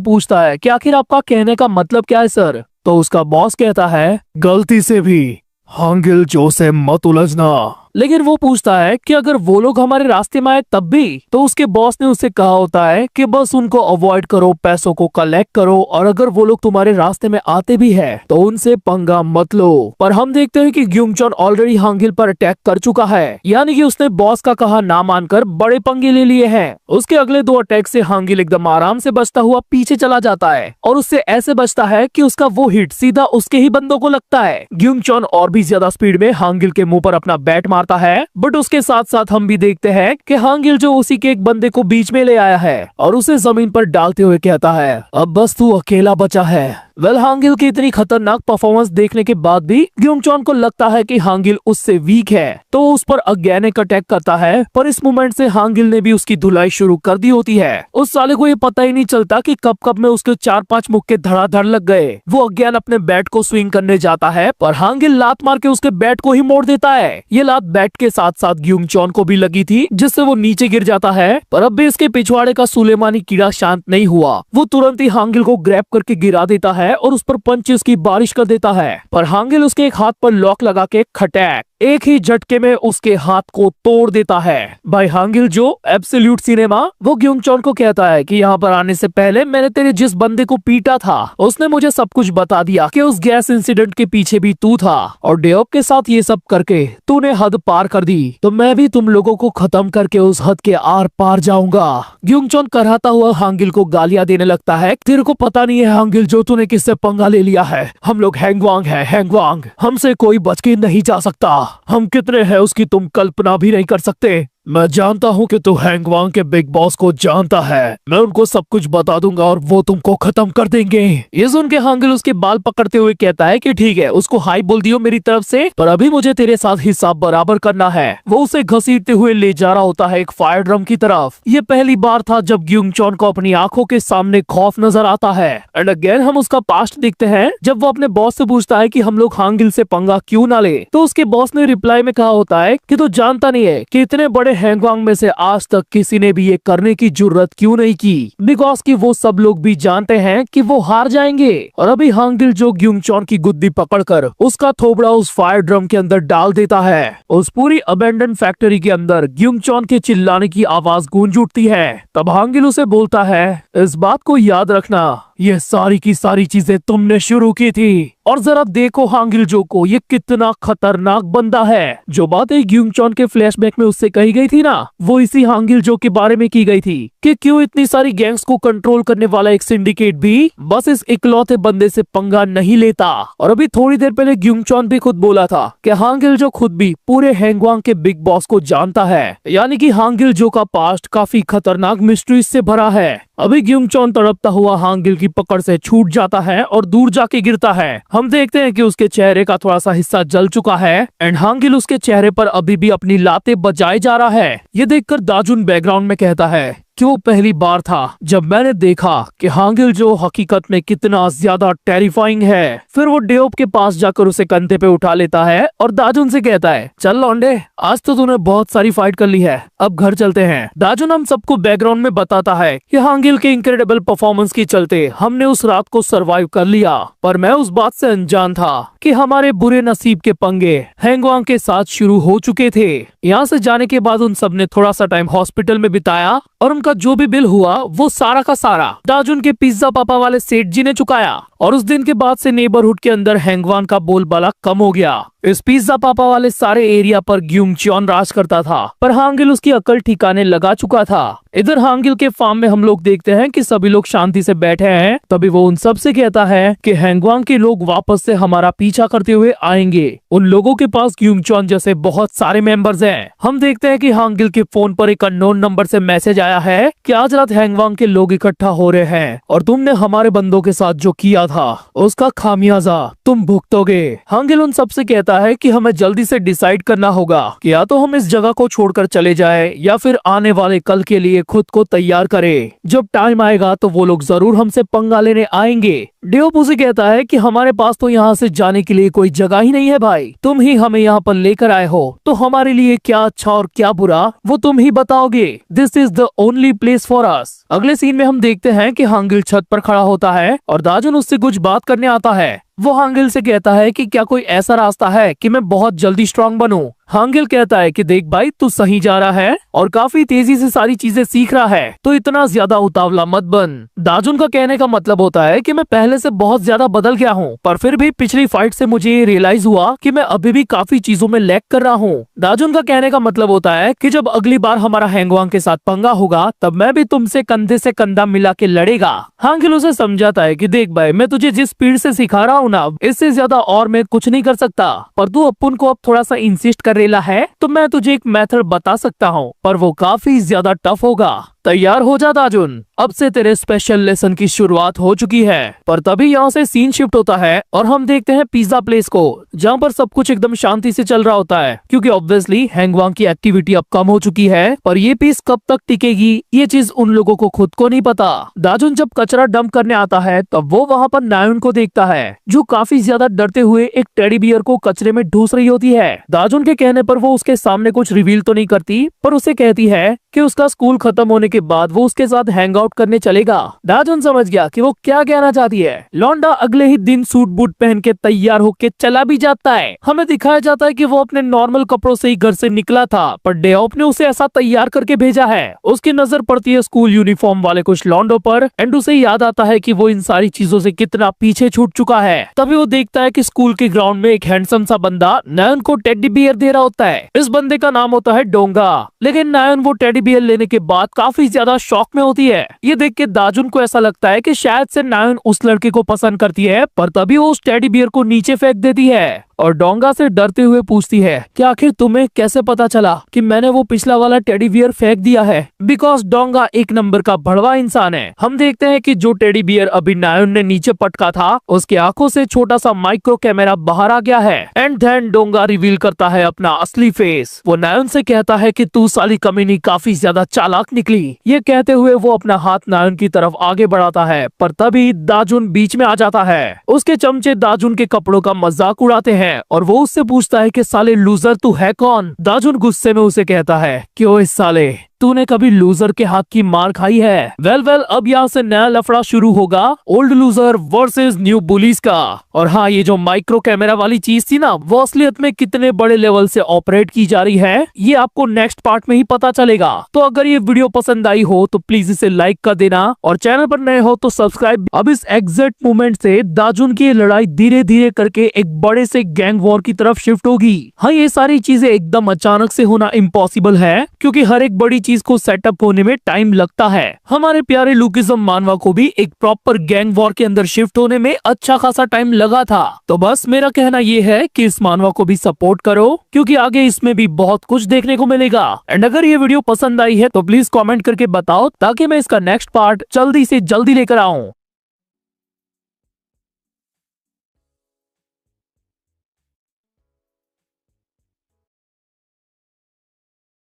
पूछता है कि आखिर आपका कहने का मतलब क्या है सर। तो उसका बॉस कहता है गलती से भी हांगिलजो से मत उलझना। लेकिन वो पूछता है कि अगर वो लोग हमारे रास्ते में आए तब भी। तो उसके बॉस ने उससे कहा होता है कि बस उनको अवॉइड करो, पैसों को कलेक्ट करो और अगर वो लोग तुम्हारे रास्ते में आते भी है तो उनसे पंगा मत लो। पर हम देखते हैं कि ग्युंगचोन ऑलरेडी हांगिल पर अटैक कर चुका है, यानी कि उसने बॉस का कहा ना मानकर बड़े पंगे ले लिए हैं। उसके अगले 2 अटैक से हांगिल एकदम आराम से बचता हुआ पीछे चला जाता है और उससे ऐसे बचता है कि उसका वो हिट सीधा उसके ही बंदों को लगता है। ग्युंगचोन और भी ज्यादा स्पीड में हांगिल के मुंह पर अपना बैट मारता है, बट उसके साथ साथ हम भी देखते हैं कि हांगिलजो उसी के एक बंदे को बीच में ले आया है और उसे जमीन पर डालते हुए कहता है अब बस तू अकेला बचा है। हांगिल की इतनी खतरनाक परफॉर्मेंस देखने के बाद भी ग्युंगचोन को लगता है कि हांगिल उससे वीक है, तो उस पर अगेनिक अटैक करता है। पर इस मोमेंट से हांगिल ने भी उसकी धुलाई शुरू कर दी होती है। उस साले को ये पता ही नहीं चलता कि कब कब में उसके 4-5 मुक्के धड़ाधड़ लग गए। वो अगेन अपने बैट को स्विंग करने जाता है पर हांगिल लात मार के उसके बैट को ही मोड़ देता है। ये लात बैट के साथ साथ ग्युंगचोन को भी लगी थी, जिससे वो नीचे गिर जाता है। पर अब भी इसके पिछवाड़े का सुलेमानी कीड़ा शांत नहीं हुआ। वो तुरंत ही हांगिल को ग्रैब करके गिरा देता है और उस पर पंचेस की बारिश कर देता है। पर हांगिल उसके एक हाथ पर लॉक लगा के खटैक एक ही झटके में उसके हाथ को तोड़ देता है। भाई हांगिलजो एब्सोल्यूट सिनेमा। वो ग्युंगचोन को कहता है कि यहाँ पर आने से पहले मैंने तेरे जिस बंदे को पीटा था उसने मुझे सब कुछ बता दिया कि उस गैस इंसिडेंट के पीछे भी तू था और डेओप के साथ ये सब करके तूने हद पार कर दी, तो मैं भी तुम लोगों को खत्म करके उस हद के आर पार जाऊंगा। ग्युंगचोन कराता हुआ हांगिल को गालियां देने लगता है, तेरे को पता नहीं है हांगिलजो तूने किससे पंगा ले लिया है। हम लोग हैंगवांग है, हैंगवांग, हमसे कोई बच के नहीं जा सकता। हम कितने हैं उसकी तुम कल्पना भी नहीं कर सकते। मैं जानता हूँ कि तू हैंगवांग के बिग बॉस को जानता है, मैं उनको सब कुछ बता दूंगा और वो तुमको खत्म कर देंगे। ये सुन के हांगिल उसके बाल पकड़ते हुए कहता है कि ठीक है, उसको हाई बोल दियो मेरी तरफ से, पर अभी मुझे तेरे साथ हिसाब बराबर करना है। वो उसे घसीटते हुए ले जा रहा होता है एक फायर ड्रम की तरफ। ये पहली बार था जब ग्युंगचोन को अपनी आंखों के सामने खौफ नजर आता है। एंड अगेन हम उसका पास्ट देखते हैं जब वो अपने बॉस से पूछता है कि हम लोग हांगिल से पंगा क्यों ना ले, तो उसके बॉस ने रिप्लाई में कहा होता है कि तू जानता नहीं है कि इतने बड़े हैंगवांग में से आज तक किसी ने भी ये करने की जुर्रत क्यों नहीं की? बिकॉज कि वो सब लोग भी जानते हैं कि वो हार जाएंगे। और अभी हांगिल जो ग्युंगचॉन की गुद्दी पकड़कर उसका थोबड़ा उस फायर ड्रम के अंदर डाल देता है। उस पूरी अबेंडन फैक्ट्री के अंदर ग्युंगचॉन के चिल्लाने की आवाज गूंज उठती है। तब हांगिल उसे बोलता है, इस बात को याद रखना, ये सारी की सारी चीजें तुमने शुरू की थी। और जरा देखो हांगिल जो को, ये कितना खतरनाक बंदा है। जो बातें ग्युंगचॉन के फ्लैशबैक में उससे कही गई थी ना, वो इसी हांगिल जो के बारे में की गई थी कि क्यों इतनी सारी गैंग्स को कंट्रोल करने वाला एक सिंडिकेट भी बस इस इकलौते बंदे से पंगा नहीं लेता। और अभी थोड़ी देर पहले ग्युंगचॉन भी खुद बोला था कि हांगिल जो खुद भी पूरे हैंगवांग के बिग बॉस को जानता है, यानी कि हांगिल जो का पास्ट काफी खतरनाक मिस्ट्रीज से भरा है। अभी ग्युंगचॉन तड़पता हुआ हांगिल की पकड़ से छूट जाता है और दूर जाके गिरता है। हम देखते हैं कि उसके चेहरे का थोड़ा सा हिस्सा जल चुका है एंड हांगिल उसके चेहरे पर अभी भी अपनी लातें बजाए जा रहा है। ये देखकर दाजुन बैकग्राउंड में कहता है कि वो पहली बार था जब मैंने देखा कि हांगिल जो हकीकत में कितना ज्यादा टेरिफाइंग है। फिर वो डेओप के पास जाकर उसे कंधे पे उठा लेता है और दाजुन से कहता है, चल लौंडे, आज तो तूने बहुत सारी फाइट कर ली है, अब घर चलते हैं। दाजुन हम सबको बैकग्राउंड में बताता है कि हांगिल के इनक्रेडिबल परफॉर्मेंस के चलते हमने उस रात को सरवाइव कर लिया, पर मैं उस बात से अनजान था कि हमारे बुरे नसीब के पंगे हैंगवांग के साथ शुरू हो चुके थे। यहाँ से जाने के बाद उन सब ने थोड़ा सा टाइम हॉस्पिटल में बिताया और उनका जो भी बिल हुआ वो सारा का सारा दाजुन के पिज्जा पापा वाले सेठ जी ने चुकाया। और उस दिन के बाद से नेबरहुड के अंदर हैंगवांग का बोलबाला कम हो गया। इस पिज्जा पापा वाले सारे एरिया पर ग्युंगचॉन राज करता था, पर हांगिल उसकी अकल ठिकाने लगा चुका था। इधर हांगिल के फार्म में हम लोग देखते हैं कि सभी लोग शांति से बैठे हैं। तभी वो उन सब से कहता है कि हैंगवांग के लोग वापस से हमारा पीछा करते हुए आएंगे। उन लोगों के पास ग्युंगचॉन जैसे बहुत सारे मेंबर्स हैं। हम देखते हैं कि हांगिल के फोन पर एक अननोन नंबर से मैसेज आया है कि आज रात हैंगवांग के लोग इकट्ठा हो रहे हैं और तुमने हमारे बंदों के साथ जो किया था उसका खामियाजा तुम भुगतोगे। हांगिल उन सब से कहता है कि हमें जल्दी से डिसाइड करना होगा कि या तो हम इस जगह को छोड़कर चले जाएं या फिर आने वाले कल के लिए खुद को तैयार करें। जब टाइम आएगा तो वो लोग जरूर हमसे पंगा लेने आएंगे। डेओप उसे कहता है कि हमारे पास तो यहाँ से जाने के लिए कोई जगह ही नहीं है भाई, तुम ही हमें यहाँ पर लेकर आए हो, तो हमारे लिए क्या अच्छा और क्या बुरा वो तुम ही बताओगे। This is the only place for us. अगले सीन में हम देखते हैं कि हांगिल छत पर खड़ा होता है और दाजुन उससे कुछ बात करने आता है। वो हांगिल से कहता है कि क्या कोई ऐसा रास्ता है कि मैं बहुत जल्दी स्ट्रांग बनूं। हांगिल कहता है कि देख भाई, तू सही जा रहा है और काफी तेजी से सारी चीजें सीख रहा है, तो इतना ज्यादा उतावला मत बन। दाजुन का कहने का मतलब होता है कि मैं पहले से बहुत ज्यादा बदल गया हूँ, पर फिर भी पिछली फाइट से मुझे ये रियलाइज हुआ कि मैं अभी भी काफी चीजों में लैग कर रहा हूँ। दाजुन का कहने का मतलब होता है कि जब अगली बार हमारा हैंगवांग के साथ पंगा होगा तब मैं भी तुमसे कंधे से कंधा मिला के लड़ेगा। हांगिल उसे समझाता है कि देख भाई, मैं तुझे जिस स्पीड से सिखा रहा हूँ ना, इससे ज्यादा और मैं कुछ नहीं कर सकता, पर तू अपन को अब थोड़ा सा इंसिस्ट कर रेला है तो मैं तुझे एक मेथड बता सकता हूँ, पर वो काफी ज्यादा टफ होगा। तैयार हो जा दाजुन, अब से तेरे स्पेशल लेसन की शुरुआत हो चुकी है। पर तभी यहाँ से सीन शिफ्ट होता है और हम देखते हैं पिज्जा प्लेस को, जहाँ पर सब कुछ एकदम शांति से चल रहा होता है, क्योंकि ऑब्वियसली हैंगवांग की एक्टिविटी अब कम हो चुकी है। पर ये पीस कब तक टिकेगी ये चीज उन लोगों को खुद को नहीं पता। दाजुन जब कचरा डंप करने आता है तब वो वहाँ पर नायुन को देखता है, जो काफी ज्यादा डरते हुए एक टेडी बियर को कचरे में ढूंस रही होती है। दाजुन के कहने पर वो उसके सामने कुछ रिवील तो नहीं करती, पर उसे कहती है कि उसका स्कूल खत्म होने के बाद वो उसके साथ हैंग आउट करने चलेगा। दाजुन समझ गया कि वो क्या कहना चाहती है। लौंडा अगले ही दिन सूट बूट पहन के तैयार होके चला भी जाता है। हमें दिखाया जाता है कि वो अपने नॉर्मल कपड़ों से ही घर से निकला था, पर डेओप ने उसे ऐसा तैयार करके भेजा है। उसकी नजर पड़ती है स्कूल यूनिफॉर्म वाले कुछ लौंडों पर एंड उसे याद आता है कि वो इन सारी चीजों से कितना पीछे छूट चुका है। तभी वो देखता है कि स्कूल के ग्राउंड में एक हैंडसम सा बंदा नायन को टेडी बियर दे रहा होता है। इस बंदे का नाम होता है डोंगा, लेकिन नायन वो टेडी बियर लेने के बाद काफी ज्यादा शॉक में होती है। ये देख के दाजुन को ऐसा लगता है कि शायद से नायन उस लड़के को पसंद करती है, पर तभी वो उस टेडी बियर को नीचे फेंक देती है और डोंगा से डरते हुए पूछती है कि आखिर तुम्हें कैसे पता चला कि मैंने वो पिछला वाला टेडी बियर फेंक दिया है। बिकॉज डोंगा एक नंबर का भड़वा इंसान है। हम देखते हैं कि जो टेडी बियर अभी नायन ने नीचे पटका था उसके आंखों से छोटा सा माइक्रो कैमरा बाहर आ गया है एंड देन डोंगा रिवील करता है अपना असली फेस। वो नायन से कहता है कि तू साली कमीनी काफी ज्यादा चालाक निकली। ये कहते हुए वो अपना हाथ नायन की तरफ आगे बढ़ाता है, पर तभी दाजुन बीच में आ जाता है। उसके चमचे दाजुन के कपड़ों का मजाक उड़ाते हैं हैं और वो उससे पूछता है कि साले लूजर तू है कौन। दाजुन गुस्से में उसे कहता है कि ओए साले तूने कभी लूजर के हाथ की मार खाई है। वेल अब यहाँ से नया लफड़ा शुरू होगा, old loser versus new bullies का। और हाँ, ये जो माइक्रो कैमरा वाली चीज थी ना, वो असलियत में कितने बड़े लेवल से ऑपरेट की जा रही है ये आपको नेक्स्ट पार्ट में ही पता चलेगा। तो अगर ये वीडियो पसंद आई हो तो प्लीज इसे लाइक कर देना और चैनल पर नए हो तो सब्सक्राइब। अब इस एग्जैक्ट मोमेंट से दाजुन की लड़ाई धीरे धीरे करके एक बड़े से गैंग वॉर की तरफ शिफ्ट होगी। हाँ, ये सारी चीजें एकदम अचानक से होना इम्पॉसिबल है क्योंकि हर एक बड़ी चीज को सेटअप होने में टाइम लगता है। हमारे प्यारे लुकिज्म मानवा को भी एक प्रॉपर गैंग वॉर के अंदर शिफ्ट होने में अच्छा खासा टाइम लगा था। तो बस मेरा कहना ये है कि इस मानवा को भी सपोर्ट करो क्योंकि आगे इसमें भी बहुत कुछ देखने को मिलेगा। एंड अगर ये वीडियो पसंद आई है तो प्लीज कमेंट करके बताओ ताकि मैं इसका नेक्स्ट पार्ट जल्दी से जल्दी लेकर आऊं।